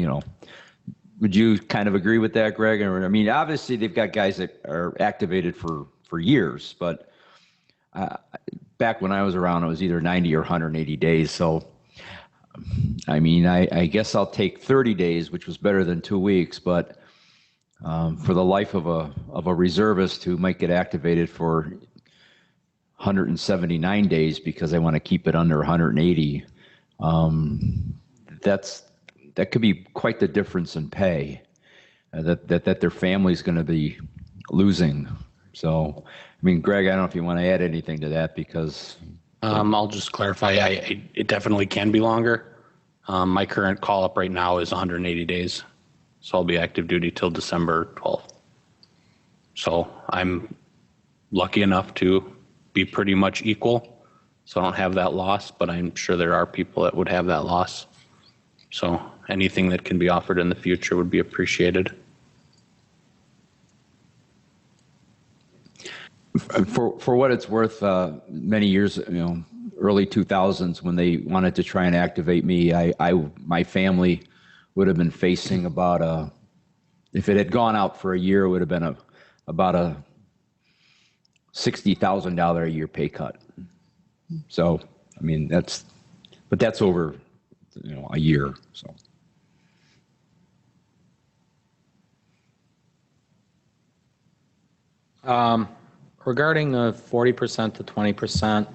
would you kind of agree with that, Greg? I mean, obviously they've got guys that are activated for years, but back when I was around, it was either 90 or 180 days. So, I mean, I guess I'll take 30 days, which was better than 2 weeks, but for the life of a reservist who might get activated for 179 days because they want to keep it under 180, that could be quite the difference in pay that their family's going to be losing. So, I mean, Greg, I don't know if you want to add anything to that, because I'll just clarify. It definitely can be longer. My current call up right now is 180 days, so I'll be active duty till December 12th. So I'm lucky enough to be pretty much equal, so I don't have that loss, but I'm sure there are people that would have that loss. So anything that can be offered in the future would be appreciated. For what it's worth, many years, early 2000s, when they wanted to try and activate me, my family would have been facing about if it had gone out for a year, it would have been about a $60,000 a year pay cut. So, I mean, that's over, a year. So. Regarding the 40% to 20%,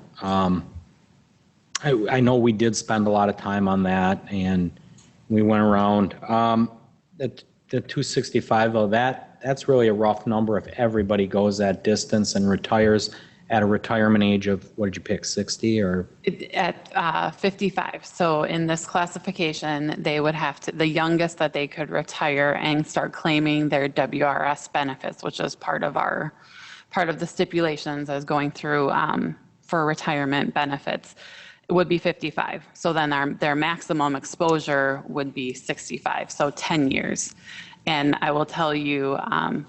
I know we did spend a lot of time on that, and we went around. The 265, though, that's really a rough number if everybody goes that distance and retires at a retirement age of, what did you pick, 60 or? At 55. So in this classification, they would have to, the youngest that they could retire and start claiming their WRS benefits, which is part of the stipulations as going through for retirement benefits, it would be 55. So then their maximum exposure would be 65, so 10 years. And I will tell you,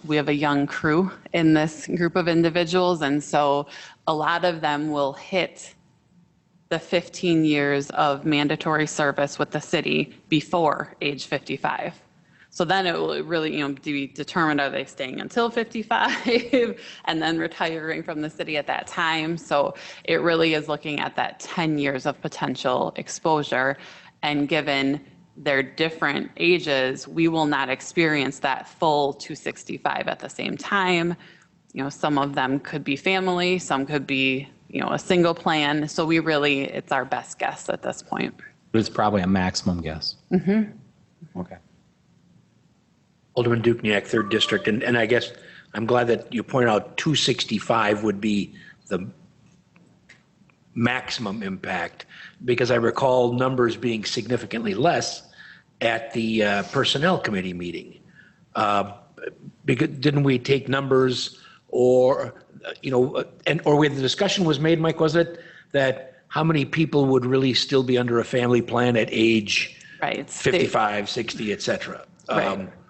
we have a young crew in this group of individuals, and so a lot of them will hit the 15 years of mandatory service with the city before age 55. So then it will really, be determined, are they staying until 55 and then retiring from the city at that time? So it really is looking at that 10 years of potential exposure. And given their different ages, we will not experience that full 265 at the same time. Some of them could be family, some could be, a single plan. So it's our best guess at this point. It's probably a maximum guess. Mm-hmm. Okay. Alderman Dukniak, 3rd District, and I guess I'm glad that you pointed out 265 would be the maximum impact, because I recall numbers being significantly less at the Personnel Committee meeting. Because didn't we take numbers or where the discussion was made, Mike, was it that how many people would really still be under a family plan at age 55, 60, et cetera?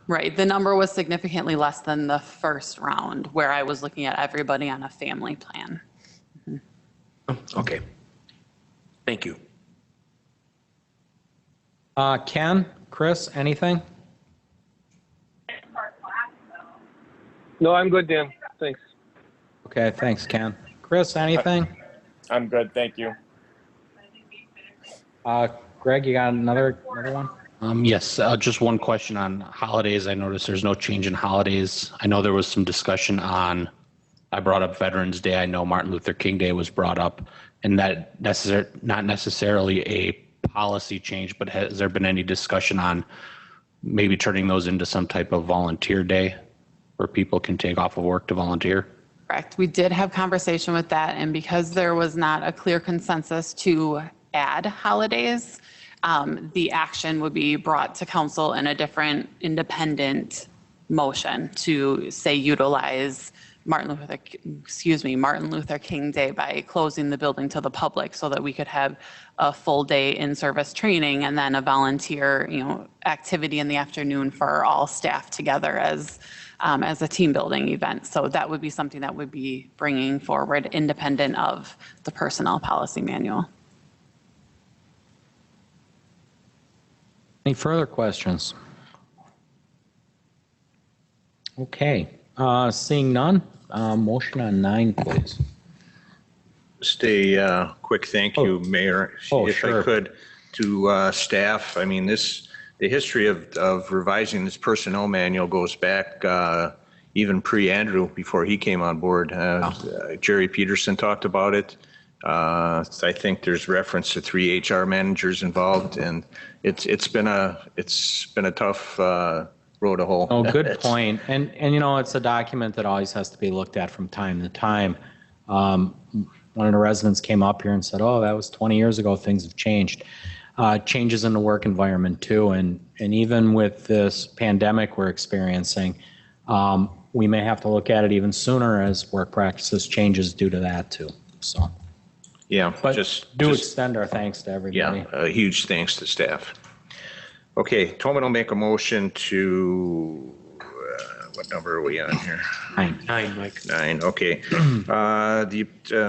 Right. The number was significantly less than the first round, where I was looking at everybody on a family plan. Okay. Thank you. Ken, Chris, anything? No, I'm good, Dan. Thanks. Okay, thanks, Ken. Chris, anything? I'm good, thank you. Greg, you got another one? Yes, just one question on holidays. I noticed there's no change in holidays. I know there was some discussion I brought up Veterans Day. I know Martin Luther King Day was brought up, and that not necessarily a policy change, but has there been any discussion on maybe turning those into some type of volunteer day where people can take off of work to volunteer? Correct. We did have conversation with that, and because there was not a clear consensus to add holidays, the action would be brought to council in a different independent motion to say utilize Martin Luther King Day by closing the building to the public so that we could have a full day in-service training and then a volunteer, activity in the afternoon for all staff together as a team building event. So that would be something that would be bringing forward independent of the personnel policy manual. Any further questions? Okay, seeing none, motion on 9, please. Just a quick thank you, Mayor, if sure. I could, to staff. I mean, the history of revising this personnel manual goes back even pre-Andrew, before he came on board. Jerry Peterson talked about it. I think there's reference to 3 HR managers involved, and it's been a tough road to hoe. Oh, good point. And it's a document that always has to be looked at from time to time. One of the residents came up here and said, "Oh, that was 20 years ago. Things have changed." Changes in the work environment too, and even with this pandemic we're experiencing, we may have to look at it even sooner as work practices changes due to that too. So. Yeah, but just extend our thanks to everybody. Yeah, a huge thanks to staff. Okay, Tolman will make a motion to, what number are we on here? 9. 9, Mike. 9, okay.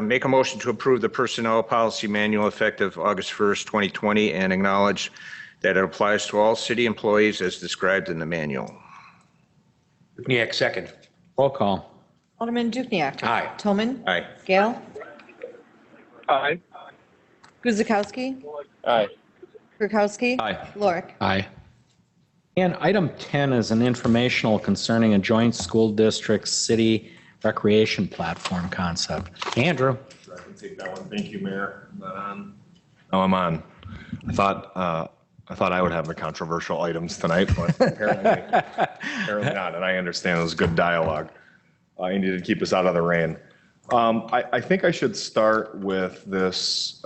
Make a motion to approve the personnel policy manual effective August 1st, 2020, and acknowledge that it applies to all city employees as described in the manual. Dukniak, second. Roll call. Alderman Dukniak. Aye. Tolman. Aye. Gale. Aye. Guzekowski. Aye. Kirkowski. Aye. Lorik. Aye. And item 10 is an informational concerning a joint school district city recreation platform concept. Andrew. I can take that one. Thank you, Mayor. I'm not on. Oh, I'm on. I thought I would have the controversial items tonight, but apparently not. And I understand it was good dialogue. You need to keep us out of the rain. I think I should start with this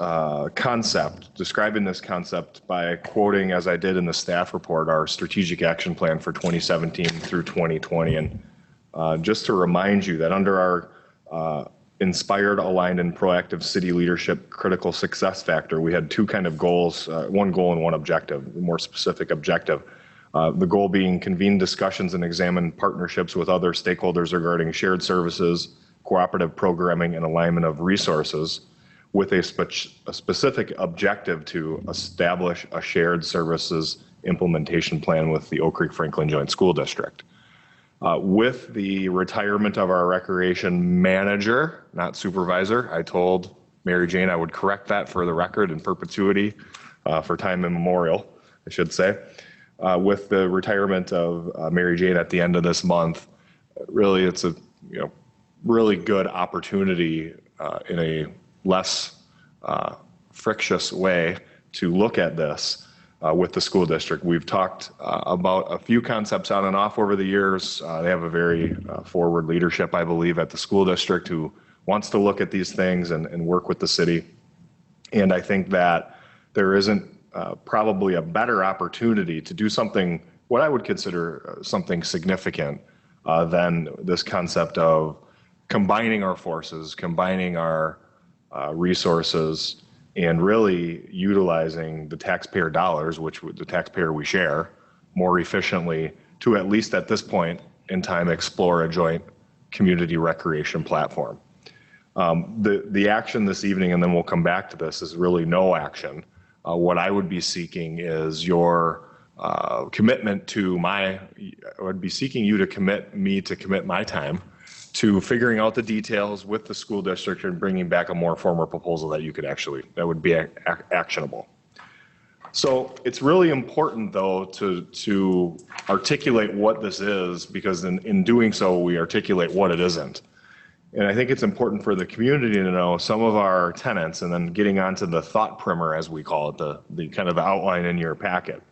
concept, describing this concept by quoting, as I did in the staff report, our strategic action plan for 2017 through 2020. And just to remind you that under our inspired, aligned, and proactive city leadership critical success factor, we had 2 kind of goals, one goal and one objective, the more specific objective. The goal being convene discussions and examine partnerships with other stakeholders regarding shared services, cooperative programming, and alignment of resources with a specific objective to establish a shared services implementation plan with the Oak Creek Franklin Joint School District. With the retirement of our recreation manager, not supervisor, I told Mary Jane I would correct that for the record in perpetuity for time immemorial, I should say. With the retirement of Mary Jane at the end of this month, really it's a really good opportunity in a less frictious way to look at this with the school district. We've talked about a few concepts on and off over the years. They have a very forward leadership, I believe, at the school district who wants to look at these things and work with the city. And I think that there isn't probably a better opportunity to do something, what I would consider something significant than this concept of combining our forces, combining our resources, and really utilizing the taxpayer dollars, which the taxpayer we share, more efficiently to, at least at this point in time, explore a joint community recreation platform. The action this evening, and then we'll come back to this, is really no action. What I would be seeking is your commitment to I would be seeking you to commit my time to figuring out the details with the school district and bringing back a more formal proposal that you could that would be actionable. So it's really important, though, to articulate what this is, because in doing so, we articulate what it isn't. And I think it's important for the community to know some of our tenants, and then getting onto the thought primer, as we call it, the kind of outline in your packet.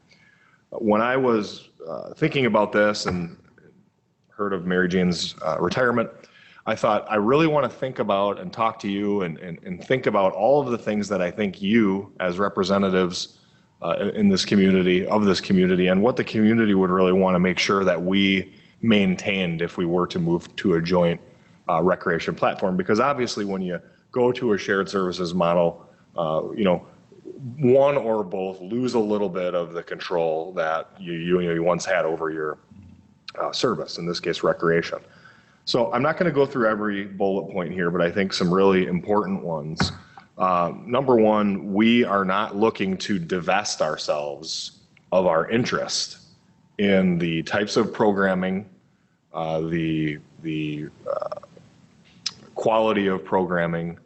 When I was thinking about this and heard of Mary Jane's retirement, I thought I really want to think about and talk to you and think about all of the things that I think you, as representatives in this community, and what the community would really want to make sure that we maintained if we were to move to a joint recreation platform. Because obviously when you go to a shared services model, one or both lose a little bit of the control that you once had over your service, in this case recreation. So I'm not going to go through every bullet point here, but I think some really important ones. Number one, we are not looking to divest ourselves of our interest in the types of programming, the quality of programming,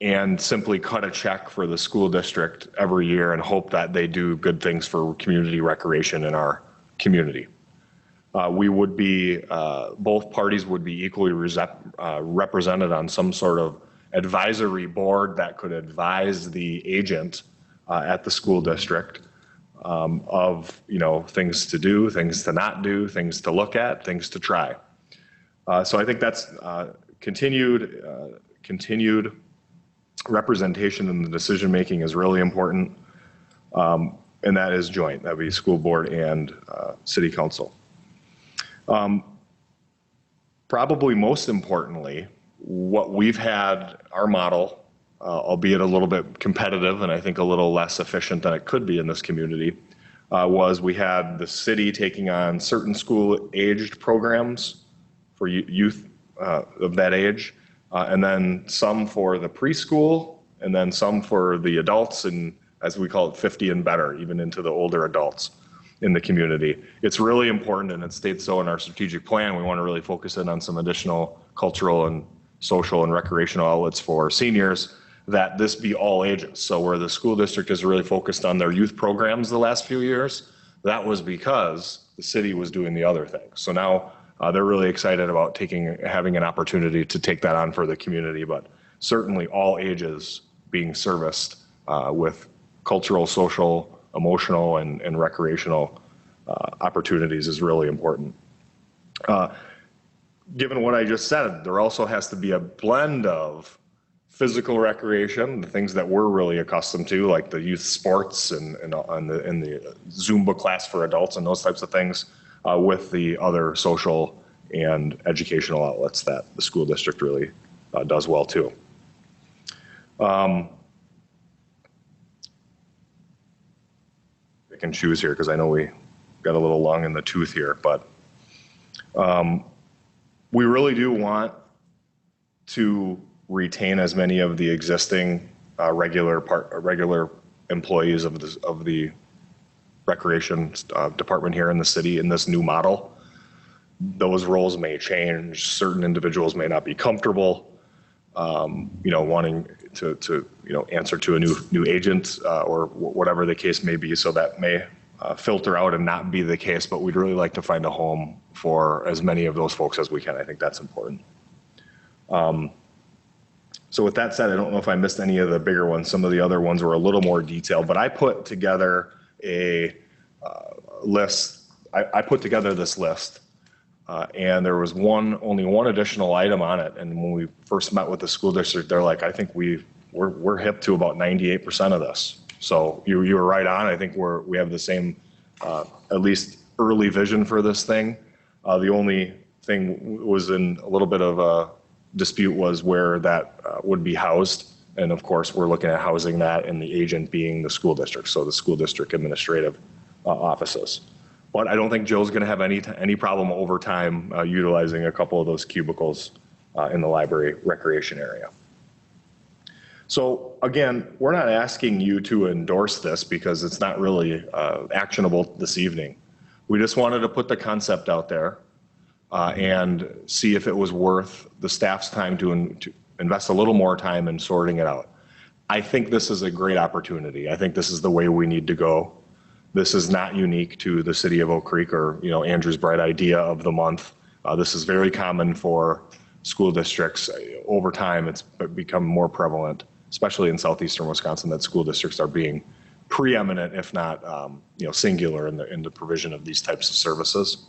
and simply cut a check for the school district every year and hope that they do good things for community recreation in our community. We would be, both parties would be equally represented on some sort of advisory board that could advise the agent at the school district of things to do, things to not do, things to look at, things to try. So I think that's continued representation in the decision making is really important, and that is joint. That would be school board and city council. Probably most importantly, what we've had, our model, albeit a little bit competitive and I think a little less efficient than it could be in this community, was we had the city taking on certain school-aged programs for youth of that age, and then some for the preschool, and then some for the adults, and as we call it, 50 and better, even into the older adults in the community. It's really important, and it states so in our strategic plan. We want to really focus in on some additional cultural and social and recreational outlets for seniors, that this be all ages. So where the school district is really focused on their youth programs the last few years, that was because the city was doing the other thing. So now they're really excited about having an opportunity to take that on for the community, but certainly all ages being serviced with cultural, social, emotional, and recreational opportunities is really important. Given what I just said, there also has to be a blend of physical recreation, the things that we're really accustomed to, like the youth sports and the Zumba class for adults and those types of things, with the other social and educational outlets that the school district really does well too. I can choose here because I know we got a little long in the tooth here, but we really do want to retain as many of the existing regular employees of the recreation department here in the city in this new model. Those roles may change. Certain individuals may not be comfortable, wanting to answer to a new agent or whatever the case may be. So that may filter out and not be the case, but we'd really like to find a home for as many of those folks as we can. I think that's important. So with that said, I don't know if I missed any of the bigger ones. Some of the other ones were a little more detailed, but I put together a list. I put together this list, and there was only one additional item on it. And when we first met with the school district, they're like, I think we're hip to about 98% of this. So you were right on. I think we have the same, at least early vision for this thing. The only thing was in a little bit of a dispute was where that would be housed. And of course, we're looking at housing that and the agent being the school district. So the school district administrative offices. But I don't think Joe's going to have any problem over time utilizing a couple of those cubicles in the library recreation area. So again, we're not asking you to endorse this because it's not really actionable this evening. We just wanted to put the concept out there and see if it was worth the staff's time to invest a little more time in sorting it out. I think this is a great opportunity. I think this is the way we need to go. This is not unique to the city of Oak Creek or Andrew's bright idea of the month. This is very common for school districts. Over time, it's become more prevalent, especially in southeastern Wisconsin, that school districts are being preeminent, if not singular in the provision of these types of services.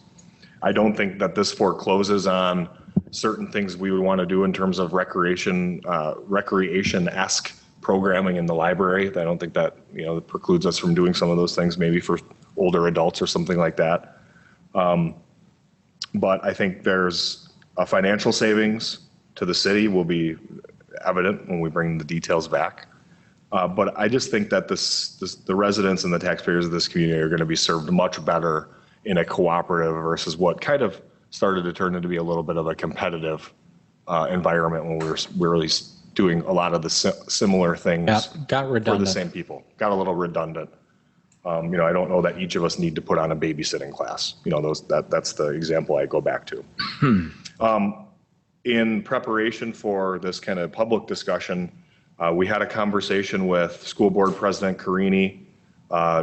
I don't think that this forecloses on certain things we would want to do in terms of recreation-esque programming in the library. I don't think that precludes us from doing some of those things, maybe for older adults or something like that. But I think there's a financial savings to the city will be evident when we bring the details back. But I just think that the residents and the taxpayers of this community are going to be served much better in a cooperative versus what kind of started to turn into be a little bit of a competitive environment when we're really doing a lot of the similar things got redundant for the same people. Got a little redundant. I don't know that each of us need to put on a babysitting class. That's the example I go back to. In preparation for this kind of public discussion, we had a conversation with School Board President Carini,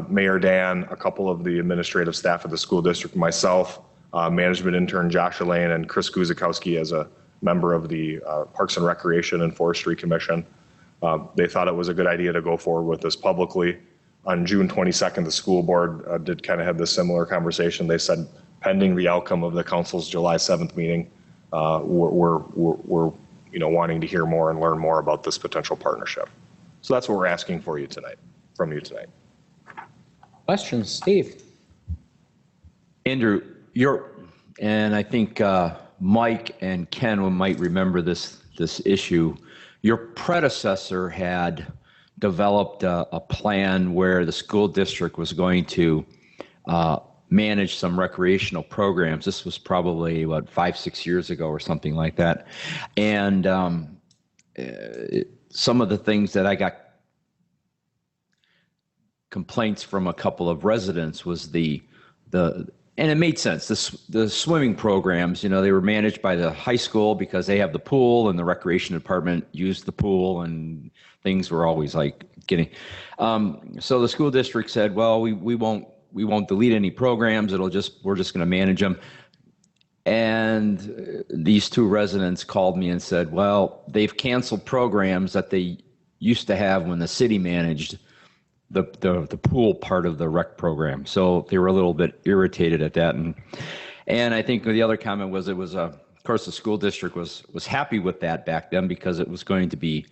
Mayor Dan, a couple of the administrative staff of the school district, myself, management intern Josh Elaine, and Chris Guzikowski as a member of the Parks and Recreation and Forestry Commission. They thought it was a good idea to go forward with this publicly. On June 22nd, the school board did kind of have this similar conversation. They said, pending the outcome of the council's July 7th meeting, we're wanting to hear more and learn more about this potential partnership. So that's what we're asking from you tonight. Questions, Steve? Andrew, and I think Mike and Ken might remember this issue. Your predecessor had developed a plan where the school district was going to manage some recreational programs. This was probably 5-6 years ago or something like that. And some of the things that I got complaints from a couple of residents was and it made sense. The swimming programs, they were managed by the high school because they have the pool, and the recreation department used the pool, and things were always getting. So the school district said, well, we won't delete any programs. We're just going to manage them. And these two residents called me and said, well, they've canceled programs that they used to have when the city managed the pool part of the rec program. So they were a little bit irritated at that. And I think the other comment was of course, the school district was happy with that back then because it was going to be,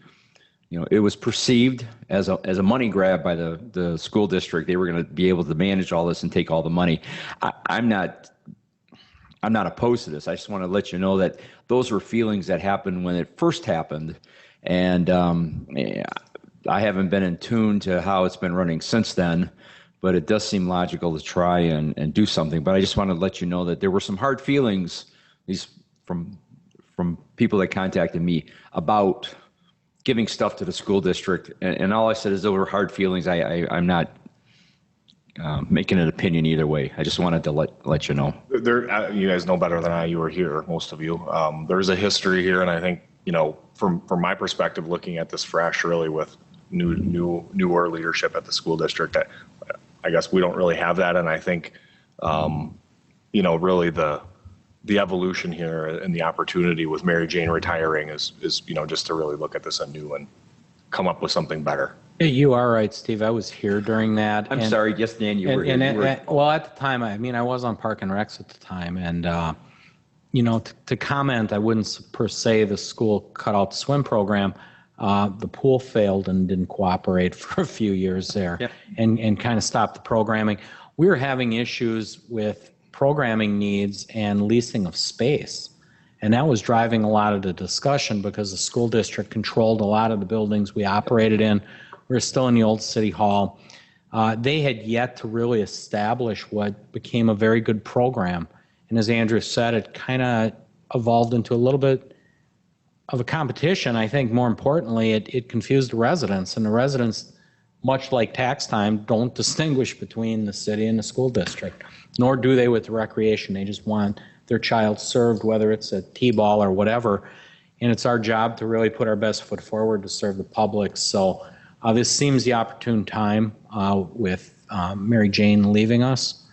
it was perceived as a money grab by the school district. They were going to be able to manage all this and take all the money. I'm not opposed to this. I just want to let you know that those were feelings that happened when it first happened. And I haven't been in tune to how it's been running since then, but it does seem logical to try and do something. But I just wanted to let you know that there were some hard feelings, these from people that contacted me about giving stuff to the school district. And all I said is there were hard feelings. I'm not making an opinion either way. I just wanted to let you know. There, you guys know better than I. You were here, most of you. There's a history here, and I think, you know, from my perspective, looking at this fresh, really with newer leadership at the school district, I guess we don't really have that. And I think, you know, really the evolution here and the opportunity with Mary Jane retiring is, you know, just to really look at this anew and come up with something better. You are right, Steve. I was here during that. I'm sorry, yes, Dan, you were here. Well, at the time, I mean, I was on Park and Recs at the time, and you know, to comment, I wouldn't per se the school cut out the swim program. The pool failed and didn't cooperate for a few years there, yep. and kind of stopped the programming. We were having issues with programming needs and leasing of space. And that was driving a lot of the discussion because the school district controlled a lot of the buildings we operated in. We were still in the old city hall. They had yet to really establish what became a very good program. And as Andrew said, it kind of evolved into a little bit of a competition. I think more importantly, it confused the residents. And the residents, much like tax time, don't distinguish between the city and the school district, nor do they with the recreation. They just want their child served, whether it's a T-ball or whatever. And it's our job to really put our best foot forward to serve the public. So this seems the opportune time with Mary Jane leaving us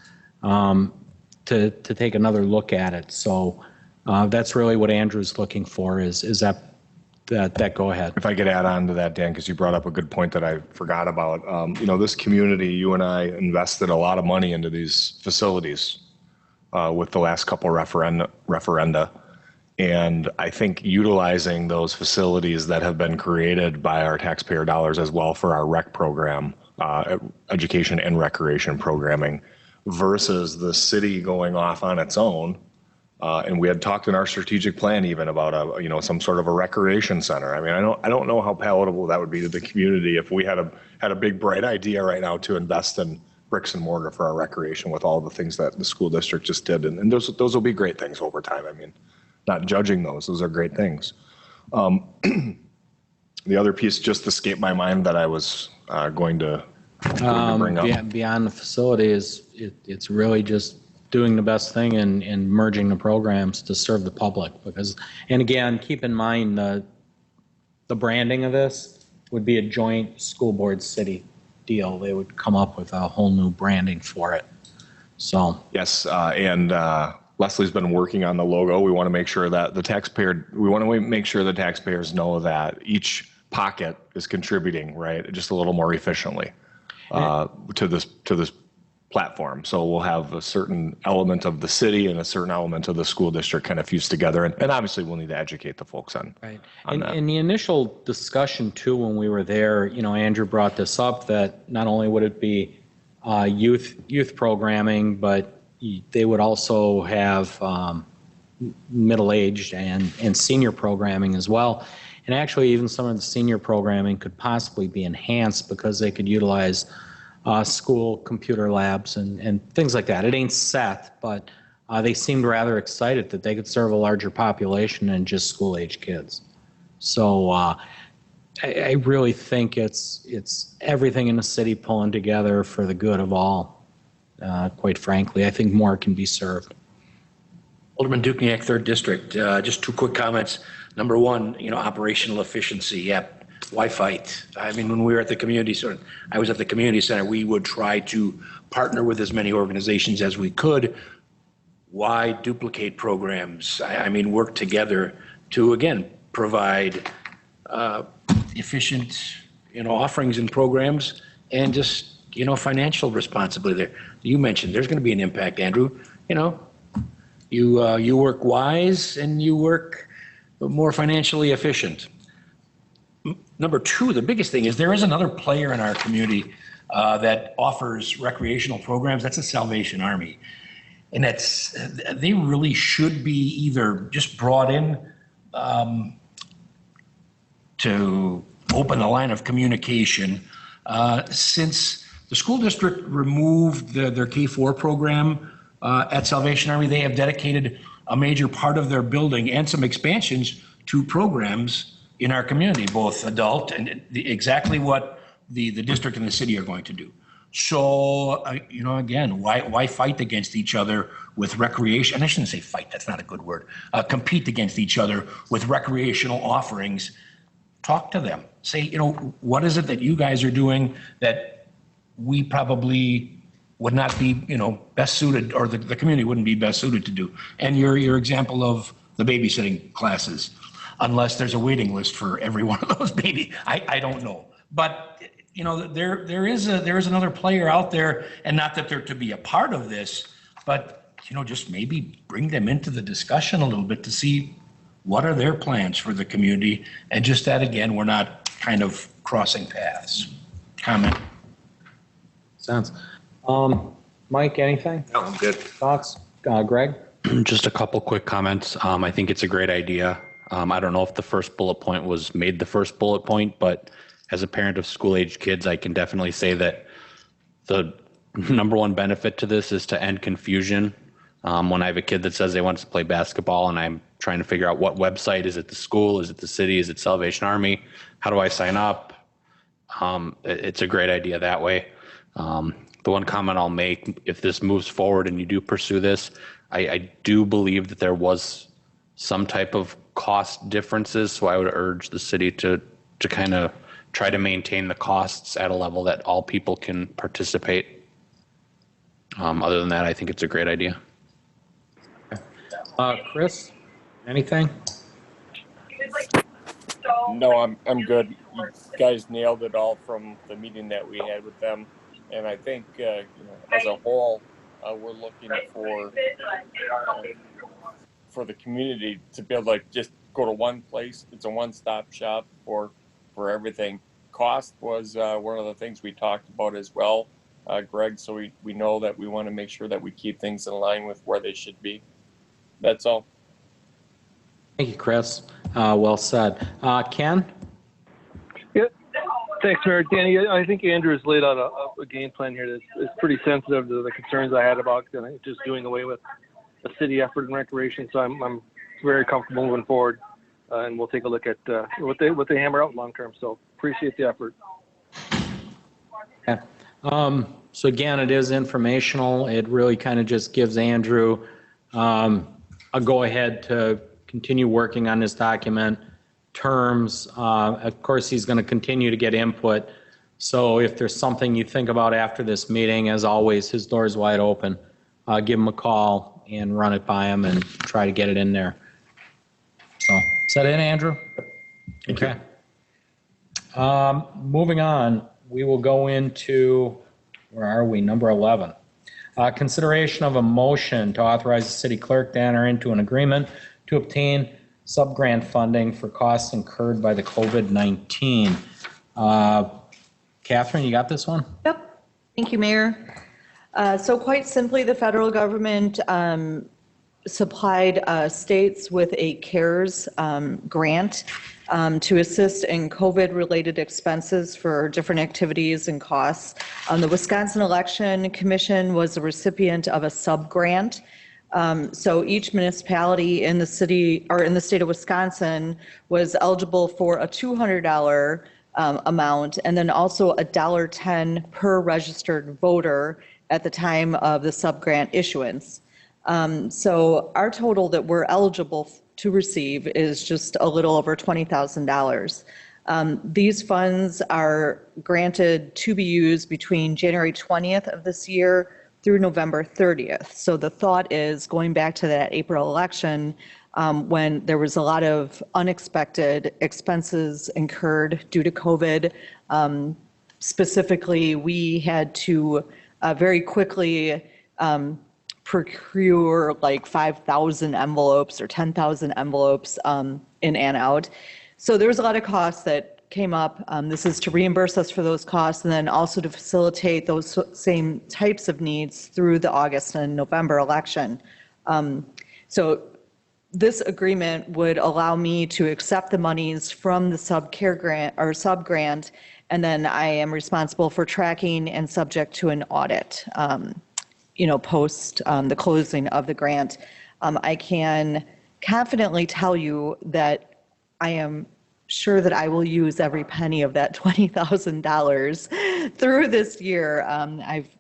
to take another look at it. So that's really what Andrew's looking for is that go ahead. If I could add on to that, Dan, because you brought up a good point that I forgot about. You know, this community, you and I invested a lot of money into these facilities with the last couple referenda. And I think utilizing those facilities that have been created by our taxpayer dollars as well for our rec program, education and recreation programming, versus the city going off on its own. And we had talked in our strategic plan even about some sort of a recreation center. I mean, I don't know how palatable that would be to the community if we had a big bright idea right now to invest in bricks and mortar for our recreation with all the things that the school district just did. And those will be great things over time. I mean, not judging those are great things. The other piece just escaped my mind that I was going to bring up. Beyond the facility it's really just doing the best thing and merging the programs to serve the public. And again, keep in mind the branding of this would be a joint school board city deal. They would come up with a whole new branding for it. So yes, and Leslie's been working on the logo. We want to make sure that the taxpayers know that each pocket is contributing, right, just a little more efficiently to this platform. So we'll have a certain element of the city and a certain element of the school district kind of fused together. And obviously we'll need to educate the folks on right. On that. In the initial discussion too, when we were there, you know, Andrew brought this up that not only would it be youth programming, but they would also have middle-aged and senior programming as well. And actually even some of the senior programming could possibly be enhanced because they could utilize school computer labs and things like that. It ain't set, but they seemed rather excited that they could serve a larger population than just school-age kids. So I really think it's everything in the city pulling together for the good of all. Quite frankly, I think more can be served. Alderman Dukniak, 3rd District. Just 2 quick comments. Number 1, operational efficiency. Yep. Why fight? I mean, when we were at the community center, I was at the community center, we would try to partner with as many organizations as we could. Why duplicate programs? I mean, work together to, again, provide efficient, offerings and programs and just, financial responsibility there. You mentioned there's going to be an impact, Andrew. You work wise and you work more financially efficient. Number 2, the biggest thing is there is another player in our community that offers recreational programs. That's the Salvation Army. And they really should be either just brought in to open the line of communication since the the school district removed their K-4 program at Salvation Army. They have dedicated a major part of their building and some expansions to programs in our community, both adult and exactly what the district and the city are going to do. So, you know, again, why fight against each other with recreation? And I shouldn't say fight, that's not a good word. Compete against each other with recreational offerings. Talk to them. Say, you know, what is it that you guys are doing that we probably would not be, you know, best suited, or the community wouldn't be best suited to do? And your example of the babysitting classes, unless there's a waiting list for every one of those baby, I don't know. But you know, there is another player out there, and not that they're to be a part of this, but you know, just maybe bring them into the discussion a little bit to see what are their plans for the community, and just that again, we're not kind of crossing paths. Comment. Sense. Mike, anything? No, I'm good. Thoughts? Greg? Just a couple quick comments. I think it's a great idea. I don't know if the first bullet point was made the first bullet point, but as a parent of school-aged kids, I can definitely say that the number one benefit to this is to end confusion. When I have a kid that says they want to play basketball and I'm trying to figure out what website, is it the school, is it the city, is it Salvation Army, how do I sign up? It's a great idea that way. The one comment I'll make, if this moves forward and you do pursue this, I do believe that there was some type of cost differences, so I would urge the city to kind of try to maintain the costs at a level that all people can participate. Other than that, I think it's a great idea. Chris, anything? No, I'm good. You guys nailed it all from the meeting that we had with them. And I think, you know, as a whole, we're looking for the community to be able to just go to one place. It's a one-stop shop for everything. Cost was one of the things we talked about as well, Greg. So we know that we want to make sure that we keep things in line with where they should be. That's all. Thank you, Chris. Well said. Ken? Yeah. Thanks, Mayor. Danny, I think Andrew has laid out a game plan here that's pretty sensitive to the concerns I had about just doing away with a city effort in recreation. So I'm very comfortable moving forward, and we'll take a look at what they hammer out long term. So appreciate the effort. Yeah. So again, it is informational. It really kind of just gives Andrew a go-ahead to continue working on this document. Terms, of course, he's going to continue to get input. So if there's something you think about after this meeting, as always, his door is wide open. Give him a call and run it by him and try to get it in there. So is that it, Andrew? Okay. Moving on, we will go into, where are we? Number 11. Consideration of a motion to authorize the city clerk to enter into an agreement to obtain sub-grant funding for costs incurred by the COVID-19. Catherine, you got this one? Yep. Thank you, Mayor. So quite simply, the federal government supplied states with a CARES grant to assist in COVID-related expenses for different activities and costs. The Wisconsin Election Commission was a recipient of a sub-grant. So each municipality in the city or in the state of Wisconsin was eligible for a $200 amount, and then also $1.10 per registered voter at the time of the sub-grant issuance. So our total that we're eligible to receive is just a little over $20,000. These funds are granted to be used between January 20th of this year through November 30th. So the thought is, going back to that April election, when there was a lot of unexpected expenses incurred due to COVID. Specifically, we had to very quickly procure like 5,000 envelopes or 10,000 envelopes in and out. So there was a lot of costs that came up. This is to reimburse us for those costs, and then also to facilitate those same types of needs through the August and November election. So this agreement would allow me to accept the monies from the sub-grant And then I am responsible for tracking and subject to an audit, post the closing of the grant. I can confidently tell you that I am sure that I will use every penny of that $20,000 through this year.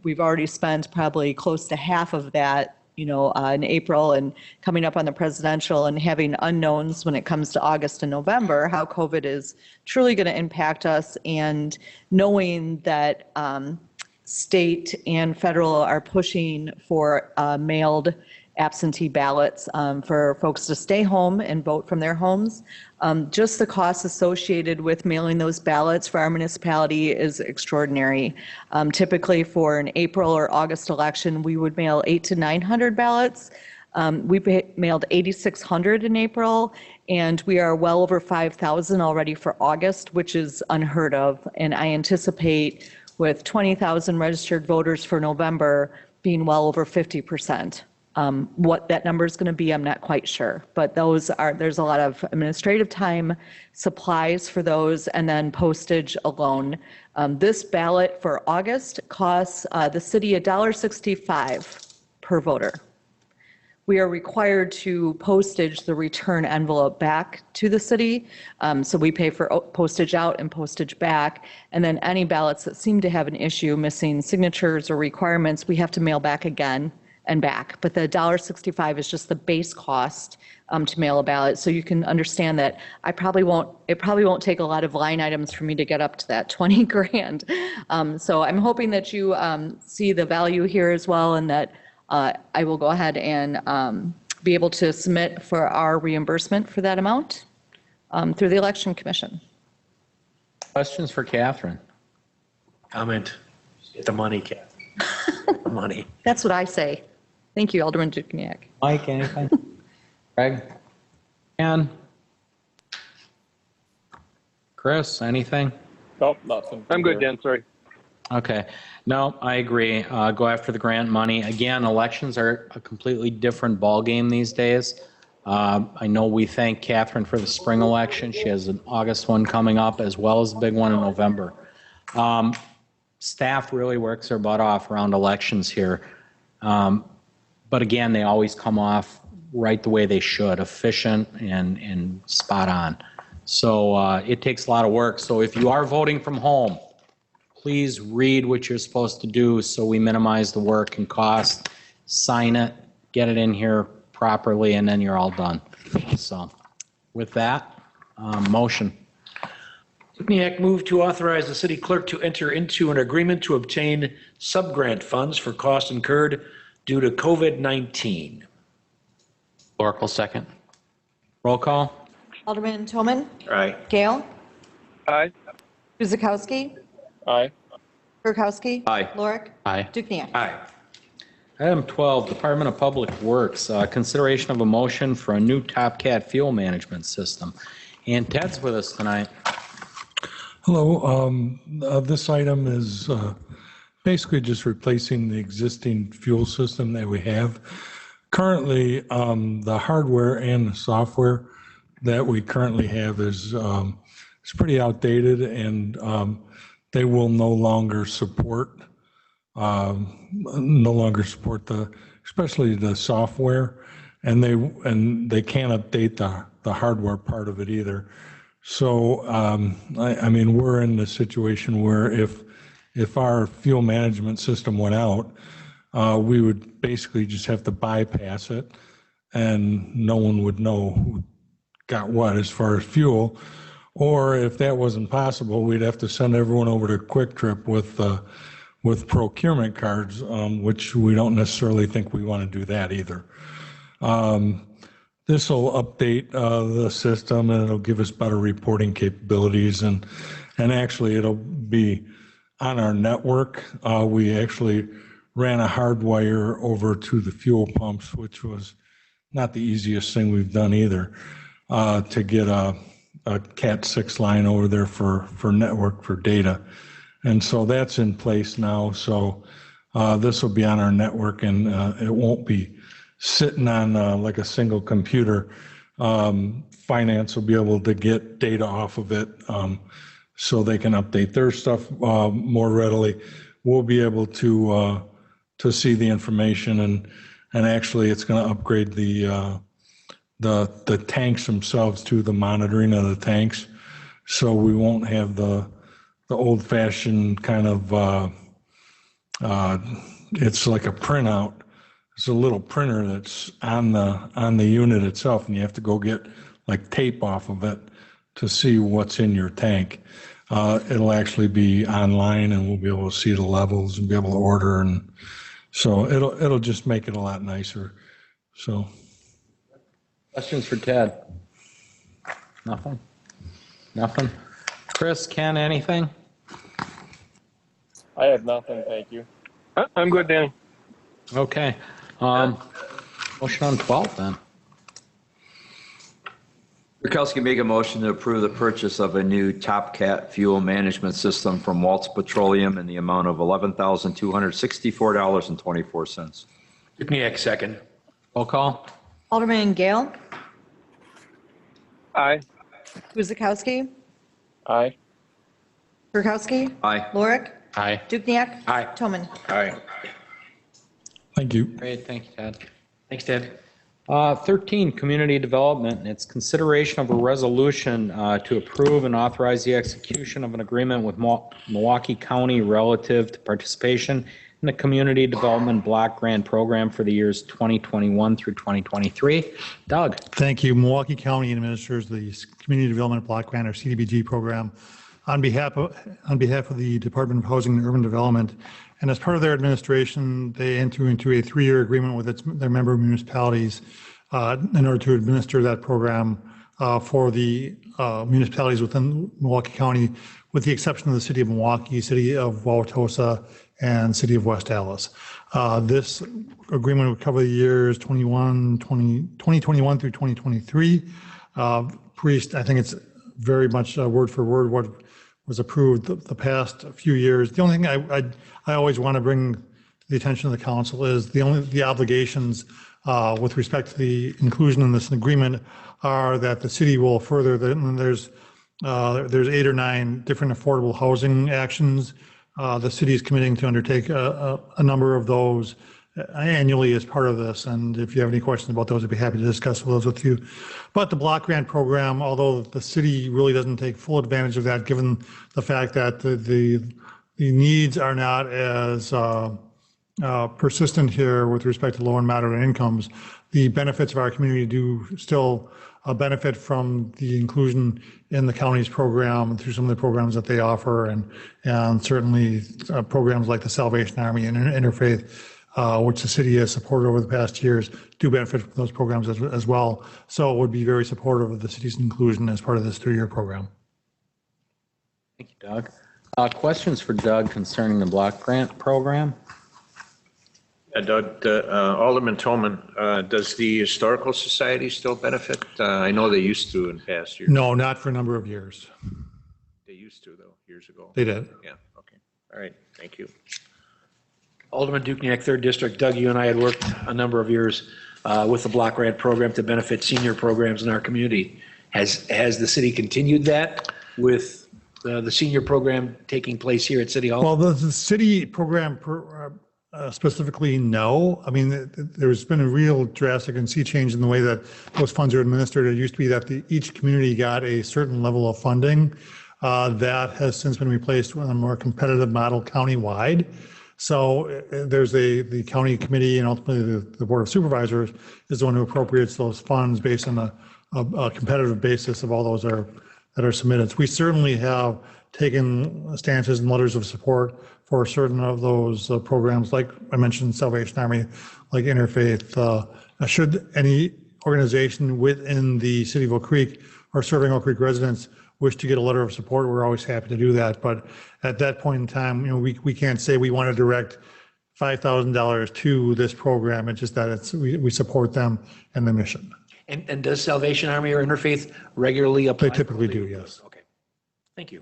We've already spent probably close to half of that, in April, and coming up on the presidential and having unknowns when it comes to August and November, how COVID is truly going to impact us, and knowing that state and federal are pushing for mailed absentee ballots for folks to stay home and vote from their homes. Just the costs associated with mailing those ballots for our municipality is extraordinary. Typically for an April or August election, we would mail 800 to 900 ballots. We mailed 8,600 in April, and we are well over 5,000 already for August, which is unheard of. And I anticipate with 20,000 registered voters for November being well over 50%. What that number is going to be, I'm not quite sure, but there's a lot of administrative time, supplies for those, and then postage alone. This ballot for August costs the city $1.65 per voter. We are required to postage the return envelope back to the city. So we pay for postage out and postage back. And then any ballots that seem to have an issue, missing signatures or requirements, we have to mail back again and back. But the $1.65 is just the base cost to mail a ballot. So you can understand that it probably won't take a lot of line items for me to get up to that 20 grand. So I'm hoping that you see the value here as well, and that I will go ahead and be able to submit for our reimbursement for that amount through the Election Commission. Questions for Catherine? Comment. Get the money, Catherine. Money. That's what I say. Thank you, Alderman Dukenyak. Mike, anything? Greg? Ann? Chris, anything? Nope, nothing. I'm good, Dan, sorry. Okay. No, I agree. Go after the grant money. Again, elections are a completely different ballgame these days. I know we thank Catherine for the spring election. She has an August one coming up, as well as a big one in November. Staff really works their butt off around elections here. But again, they always come off right the way they should, efficient and spot on. So it takes a lot of work. So if you are voting from home, please read what you're supposed to do so we minimize the work and cost. Sign it, get it in here properly, and then you're all done. So with that, motion. Dukenyak move to authorize the city clerk to enter into an agreement to obtain subgrant funds for costs incurred due to COVID-19. Oracle second. Roll call. Alderman Toman. Aye. Gale. Aye. Guzekowski. Aye. Burkowski. Aye. Lorick. Aye. Dukenyak. Aye. Item 12, Department of Public Works, consideration of a motion for a new Top Cat fuel management system. And Ted's with us tonight. Hello. This item is basically just replacing the existing fuel system that we have. Currently, the hardware and the software that we currently have is pretty outdated, and they will no longer support especially the software, and they can't update the hardware part of it either. So I mean, we're in the situation where if our fuel management system went out, we would basically just have to bypass it, and no one would know who got what as far as fuel. Or if that wasn't possible, we'd have to send everyone over to Quick Trip with procurement cards, which we don't necessarily think we want to do that either. This will update the system, and it'll give us better reporting capabilities, and actually it'll be on our network. We actually ran a hard wire over to the fuel pumps, which was not the easiest thing we've done either, to get a Cat 6 line over there for network for data. And so that's in place now. So this will be on our network, and it won't be sitting on like a single computer. Finance will be able to get data off of it so they can update their stuff more readily. We'll be able to see the information, and actually it's going to upgrade the tanks themselves to the monitoring of the tanks, so we won't have the old-fashioned kind of it's like a printout. It's a little printer that's on the unit itself, and you have to go get like tape off of it to see what's in your tank. It'll actually be online, and we'll be able to see the levels and be able to order, and so it'll just make it a lot nicer. So, Questions for Ted? Nothing? Nothing? Chris, Ken, anything? I have nothing, thank you. I'm good, Danny. Okay. Motion on 12 then. Kirkowski make a motion to approve the purchase of a new Top Cat fuel management system from Waltz Petroleum in the amount of $11,264.24. Dukenyak, second. Roll call. Alderman Gale. Aye. Guzekowski. Aye. Kirkowski. Aye. Lorick. Aye. Dukenyak. Aye. Toman. Aye. thank you. Great, thank you, Ted. Thanks, Ted. 13, community development, and it's consideration of a resolution to approve and authorize the execution of an agreement with Milwaukee County relative to participation in the Community Development Block Grant Program for the years 2021 through 2023. Doug. Thank you. Milwaukee County administers the Community Development Block Grant, or CDBG program, on behalf of the Department of Housing and Urban Development. And as part of their administration, they enter into a 3-year agreement with their member municipalities in order to administer that program for the municipalities within Milwaukee County, with the exception of the city of Milwaukee, city of Wauwatosa, and city of West Allis. This agreement would cover the years 2021 through 2023. Priest, I think it's very much word for word what was approved the past few years. The only thing I always want to bring to the attention of the council is the obligations with respect to the inclusion in this agreement are that the city will further, there's 8 or 9 different affordable housing actions. The city is committing to undertake a number of those annually as part of this. And if you have any questions about those, I'd be happy to discuss those with you. But the block grant program, although the city really doesn't take full advantage of that, given the fact that the needs are not as persistent here with respect to low and moderate incomes, the benefits of our community do still benefit from the inclusion in the county's program through some of the programs that they offer, and certainly programs like the Salvation Army and Interfaith, which the city has supported over the past years, do benefit from those programs as well. So it would be very supportive of the city's inclusion as part of this 3-year program. Thank you, Doug. Questions for Doug concerning the block grant program? Doug, Alderman Toman, does the Historical Society still benefit? I know they used to in past years. No, not for a number of years. They used to, though, years ago. They did. Yeah, okay. All right, thank you. Alderman Dukenyak, 3rd District. Doug, you and I had worked a number of years with the block grant program to benefit senior programs in our community. Has the city continued that with the senior program taking place here at City Hall? Well, the city program specifically, no. I mean, there's been a real drastic and sea change in the way that those funds are administered. It used to be that each community got a certain level of funding. That has since been replaced with a more competitive model countywide. So there's the county committee, and ultimately the Board of Supervisors is the one who appropriates those funds based on a competitive basis of all those that are submitted. So we certainly have taken stances and letters of support for certain of those programs, like I mentioned, Salvation Army, like Interfaith. Should any organization within the city of Oak Creek or serving Oak Creek residents wish to get a letter of support, we're always happy to do that. But at that point in time, we can't say we want to direct $5,000 to this program. It's just that we support them and the mission. And does Salvation Army or Interfaith regularly apply? They typically do, yes. Okay. Thank you.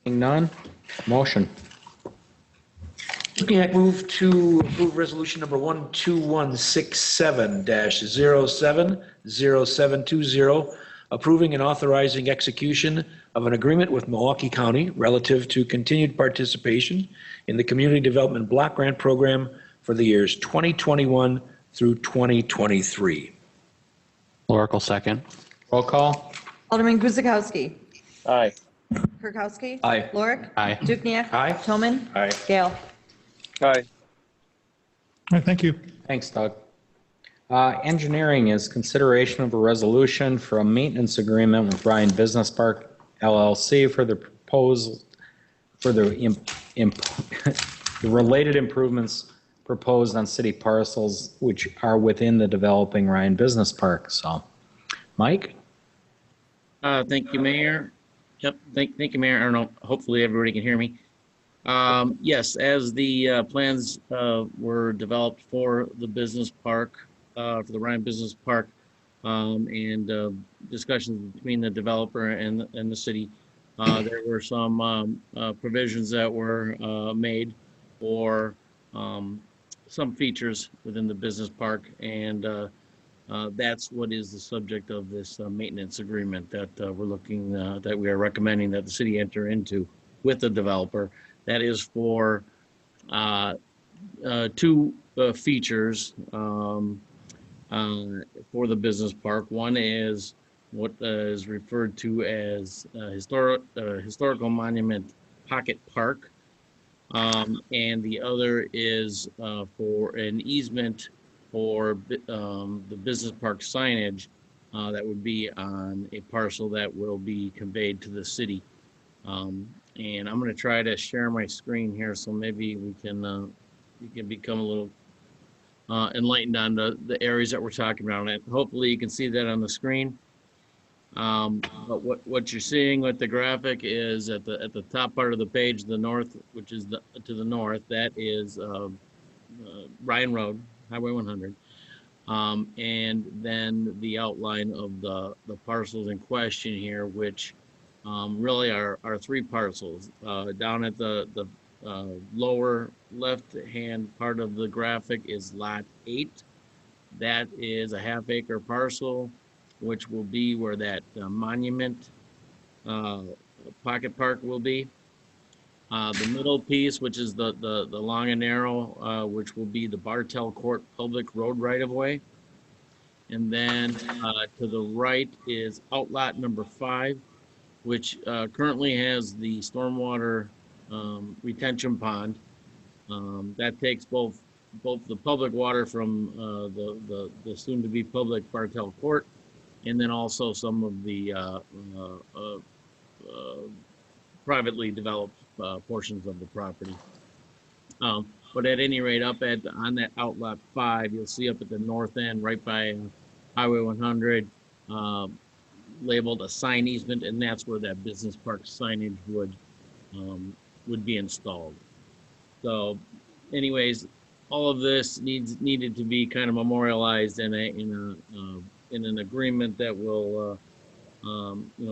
Seeing none, motion. Dukenyak move to approve resolution number 12167-070720, approving and authorizing execution of an agreement with Milwaukee County relative to continued participation in the Community Development Block Grant Program for the years 2021 through 2023. Oracle second. Roll call. Alderman Guzekowski. Aye. Kirkowski. Aye. Lorik. Aye. Dukenyak. Aye. Toman. Aye. Gale. Aye. All right, thank you. Thanks, Doug. Engineering is consideration of a resolution for a maintenance agreement with Ryan Business Park LLC for the proposal, for the the related improvements proposed on city parcels which are within the developing Ryan Business Park. So, Mike? Thank you, Mayor. Yep, thank you, Mayor. I don't know, hopefully everybody can hear me. Yes, as the plans were developed for the business park, for the Ryan Business Park, and discussions between the developer and the city, there were some provisions that were made for some features within the business park, and that's what is the subject of this maintenance agreement that we're looking, that we are recommending that the city enter into with the developer. That is for two features for the business park. One is what is referred to as historical monument pocket park, and the other is for an easement for the business park signage that would be on a parcel that will be conveyed to the city. And I'm going to try to share my screen here, so maybe we can become a little enlightened on the areas that we're talking about. And hopefully you can see that on the screen. But what you're seeing with the graphic is at the top part of the page, the north, which is to the north, that is Ryan Road, Highway 100. And then the outline of the parcels in question here, which really are three parcels. Down at the lower left-hand part of the graphic is Lot 8. That is a half-acre parcel, which will be where that monument pocket park will be. The middle piece, which is the long and narrow, which will be the Bartel Court public road right-of-way. And then to the right is outlot number 5, which currently has the stormwater retention pond. That takes both the public water from the soon-to-be public Bartel Court, and then also some of the privately developed portions of the property. But at any rate, on that outlot 5, you'll see up at the north end, right by Highway 100, labeled a sign easement, and that's where that business park signage would be installed. So, anyways, all of this needed to be kind of memorialized in an agreement that will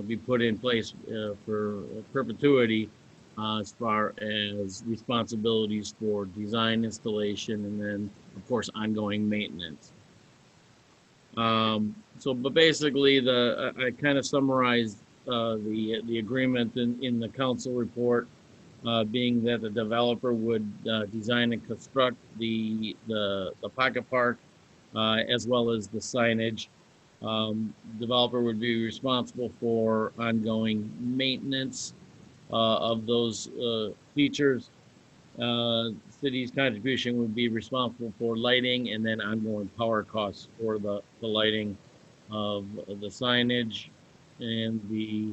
be put in place for perpetuity as far as responsibilities for design, installation, and then of course ongoing maintenance. But basically, I kind of summarized the agreement in the council report, being that the developer would design and construct the pocket park as well as the signage. Developer would be responsible for ongoing maintenance of those features. City's contribution would be responsible for lighting and then ongoing power costs for the lighting of the signage and the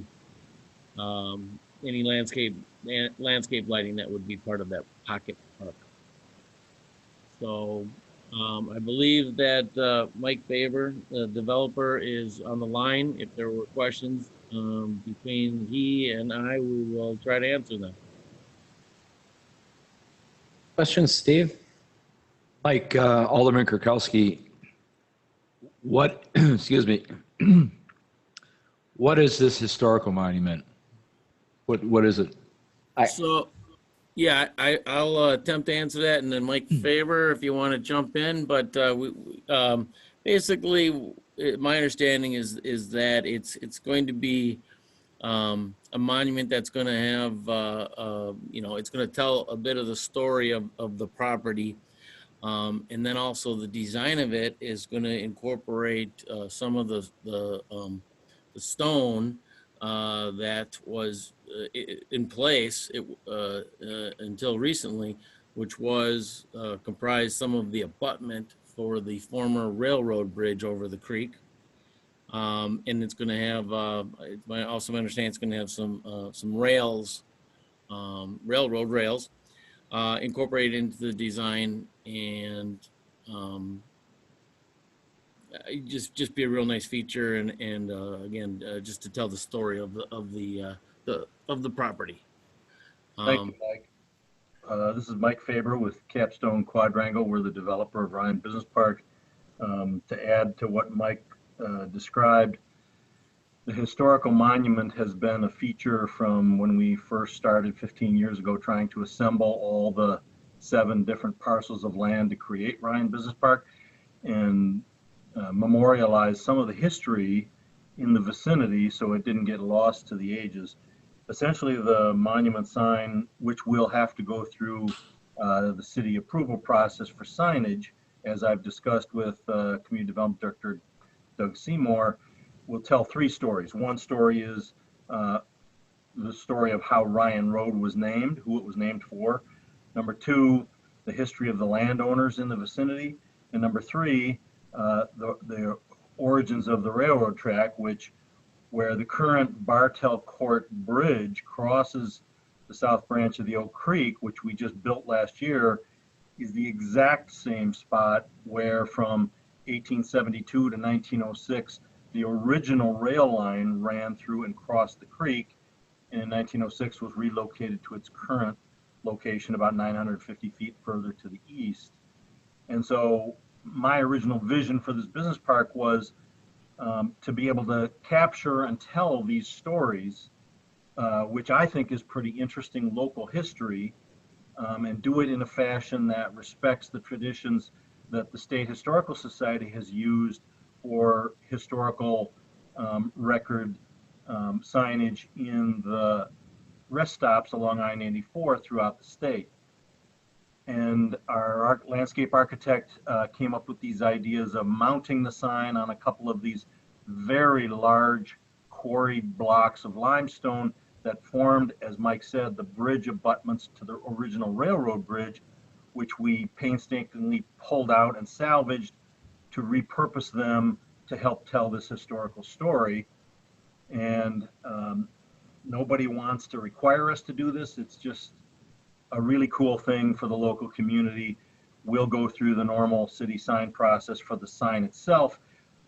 any landscape lighting that would be part of that pocket park. So I believe that Mike Faber, the developer, is on the line. If there were questions between he and I, we will try to answer them. Questions, Steve? Mike, Alderman Kirkowski, what, excuse me, what is this historical monument? What is it? Yeah, I'll attempt to answer that, and then Mike Faber, if you want to jump in. But basically, my understanding is that it's going to be a monument that's going to have it's going to tell a bit of the story of the property, and then also the design of it is going to incorporate some of the stone that was in place until recently, which was comprised some of the abutment for the former railroad bridge over the creek. And it's going to have, I also understand it's going to have some rails, railroad rails, incorporated into the design, and just be a real nice feature, and again, just to tell the story of the property. Thank you, Mike. This is Mike Faber with Capstone Quadrangle. We're the developer of Ryan Business Park. To add to what Mike described, the historical monument has been a feature from when we first started 15 years ago, trying to assemble all the 7 different parcels of land to create Ryan Business Park, and memorialize some of the history in the vicinity so it didn't get lost to the ages. Essentially, the monument sign, which will have to go through the city approval process for signage, as I've discussed with Community Development Director Doug Seymour, will tell 3 stories. One story is the story of how Ryan Road was named, who it was named for. Number 2, the history of the landowners in the vicinity. And number 3, the origins of the railroad track, where the current Bartell Court Bridge crosses the south branch of the Oak Creek, which we just built last year, is the exact same spot where from 1872 to 1906, the original rail line ran through and crossed the creek, and in 1906 was relocated to its current location about 950 feet further to the east. And so my original vision for this business park was to be able to capture and tell these stories, which I think is pretty interesting local history, and do it in a fashion that respects the traditions that the State Historical Society has used for historical record signage in the rest stops along I-94 throughout the state. And our landscape architect came up with these ideas of mounting the sign on a couple of these very large quarried blocks of limestone that formed, as Mike said, the bridge abutments to the original railroad bridge, which we painstakingly pulled out and salvaged to repurpose them to help tell this historical story. And nobody wants to require us to do this. It's just a really cool thing for the local community. We'll go through the normal city sign process for the sign itself,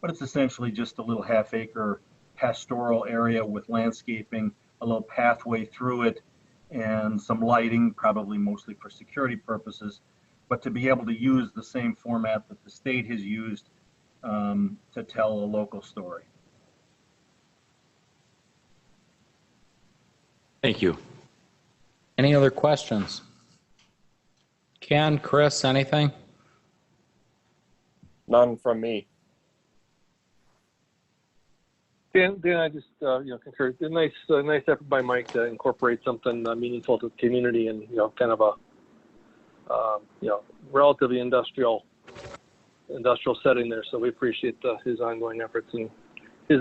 but it's essentially just a little half-acre pastoral area with landscaping, a little pathway through it, and some lighting, probably mostly for security purposes, but to be able to use the same format that the state has used to tell a local story. Thank you. Any other questions? Ken, Chris, anything? None from me. Dan, I just concur. Nice effort by Mike to incorporate something meaningful to the community, and kind of a relatively industrial setting there. So we appreciate his ongoing efforts and his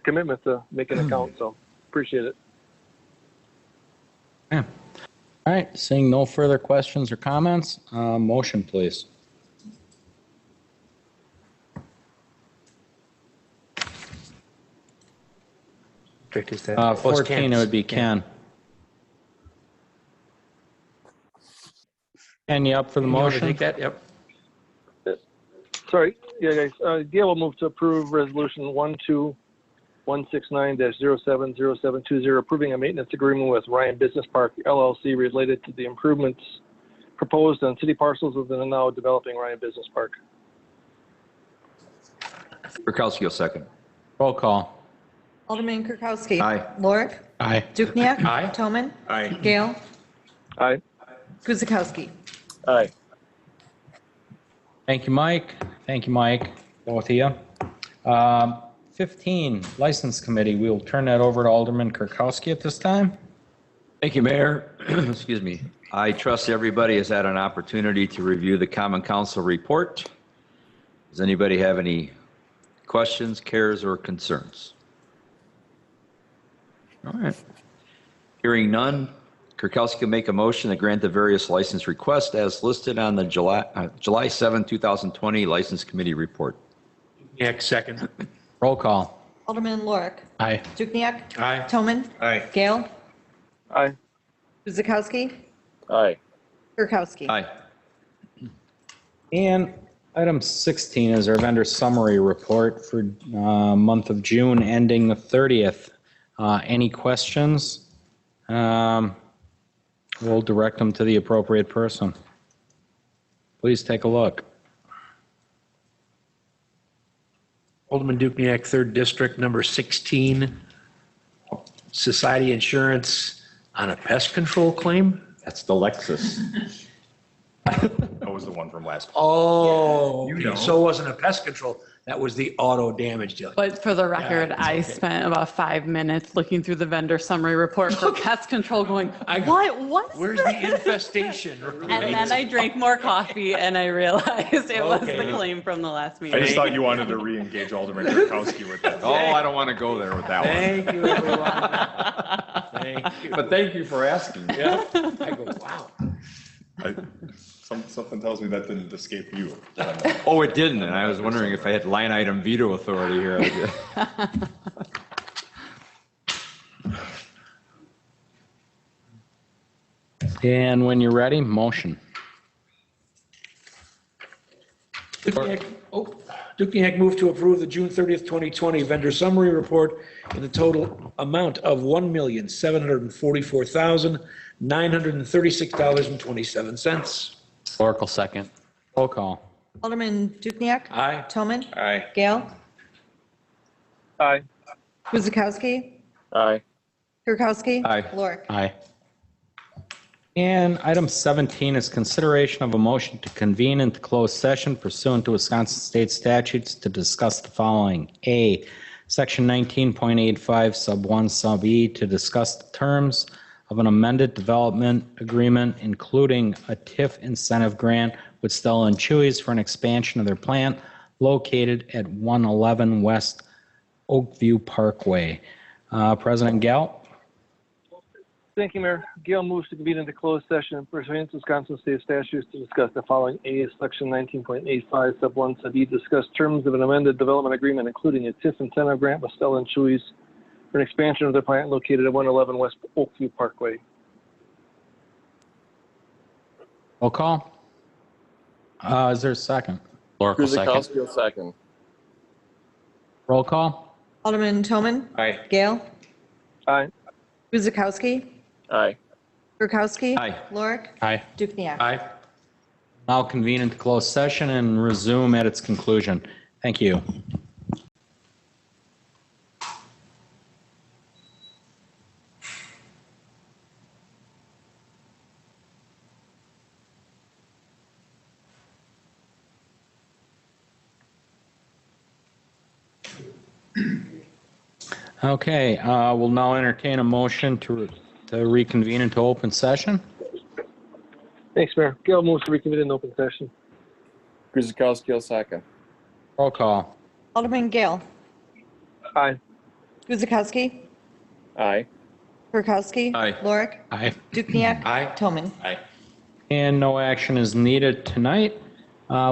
commitment to making it count. So appreciate it. Yeah. All right. Seeing no further questions or comments, motion, please. Is that 14, it would be Ken. Ken, you up for the motion? Take that? Yep. Sorry. Yeah, guys. Gail will move to approve resolution 12169-070720, approving a maintenance agreement with Ryan Business Park LLC related to the improvements proposed on city parcels within the now developing Ryan Business Park. Kirkowski will second. Roll call. Alderman Kirkowski. Aye. Lorik. Aye. Dukenyak. Aye. Toman. Aye. Gale. Aye. Guzekowski. Aye. Thank you, Mike. Thank you, Mike, both of you. 15, License Committee. We will turn that over to Alderman Kirkowski at this time. Thank you, Mayor. Excuse me. I trust everybody has had an opportunity to review the Common Council report. Does anybody have any questions, cares, or concerns? All right. Hearing none, Kirkowski will make a motion to grant the various license requests as listed on the July 7, 2020 License Committee report. Dukenyak, second. Roll call. Alderman Lorik. Aye. Dukenyak. Aye. Toman. Aye. Gale. Aye. Guzekowski. Aye. Kirkowski. Aye. And item 16 is our vendor summary report for month of June ending the 30th. Any questions? We'll direct them to the appropriate person. Please take a look. Alderman Dukenyak, 3rd District, number 16, Society Insurance on a pest control claim? That's the Lexus. That was the one from last. Oh, You okay. know. So it wasn't a pest control. That was the auto damage deal. But for the record, it's I okay. spent about 5 minutes looking through the vendor summary report for pest control going, what? Where's the infestation? And then I drank more coffee and I realized it was Okay. the claim from the last I meeting. just thought you wanted to re-engage Alderman Kirkowski with that. Oh, I don't want to go there with that one. Thank you, everyone. Thank you. But thank you for asking. Yeah. I go, wow. Something tells me that didn't escape you. Oh, it didn't, and I was wondering if I had line item veto authority here. And when you're ready, motion. Dukenyak move to approve the June 30th, 2020 vendor summary report in the total amount of $1,744,936.27. Oracle second. Roll call. Alderman Dukenyak. Aye. Toman. Aye. Gale. Aye. Guzekowski. Aye. Kirkowski. Aye. Lorik. Aye. And item 17 is consideration of a motion to convene into closed session pursuant to Wisconsin State statutes to discuss the following. A, Section 19.85, Sub 1, Sub E, to discuss the terms of an amended development agreement, including a TIF incentive grant with Stella and Chewy's for an expansion of their plant located at 111 West Oakview Parkway. President Gale? Thank you, Mayor. Gail moves to convene into closed session pursuant to Wisconsin State statutes to discuss the following. A, Section 19.85, Sub 1, Sub E, discuss terms of an amended development agreement, including a TIF incentive grant with Stella and Chewy's for an expansion of their plant located at 111 West Oakview Parkway. Roll call. Is there a second? Oracle second. Guzekowski will second. Roll call. Alderman Toman. Aye. Gale. Aye. Guzekowski. Aye. Kirkowski. Aye. Lorik. Aye. Dukenyak. Aye. Now convene into closed session and resume at its conclusion. Thank you. Okay, we'll now entertain a motion to reconvene into open session. Thanks, Mayor. Gail moves to reconvene in open session. Guzekowski will second. Roll call. Alderman Gale. Aye. Guzekowski. Aye. Kirkowski. Aye. Lorik. Aye. Dukenyak. Aye. Toman. Aye. And no action is needed tonight,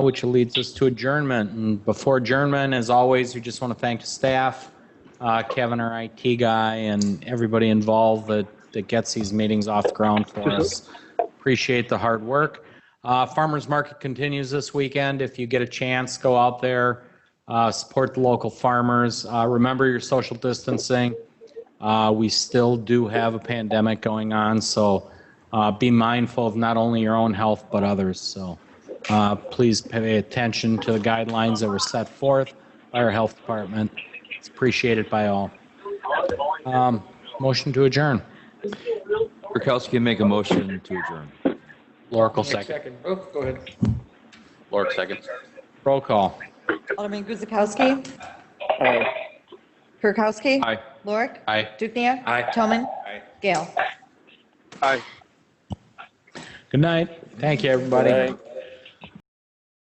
which leads us to adjournment. And before adjournment, as always, we just want to thank the staff, Kevin, our IT guy, and everybody involved that gets these meetings off the ground for us. Appreciate the hard work. Farmers Market continues this weekend. If you get a chance, go out there, support the local farmers. Remember your social distancing. We still do have a pandemic going on, so be mindful of not only your own health, but others. So please pay attention to the guidelines that were set forth by our health department. It's appreciated by all. Motion to adjourn. Kirkowski make a motion to adjourn. Lorick will second. Oh, go ahead. Lorick second. Roll call. Alderman Guzekowski. Aye. Kirkowski. Aye. Lorik. Aye. Dukenyak. Aye. Toman. Gale. Aye. Good night. Thank you, everybody. Aye.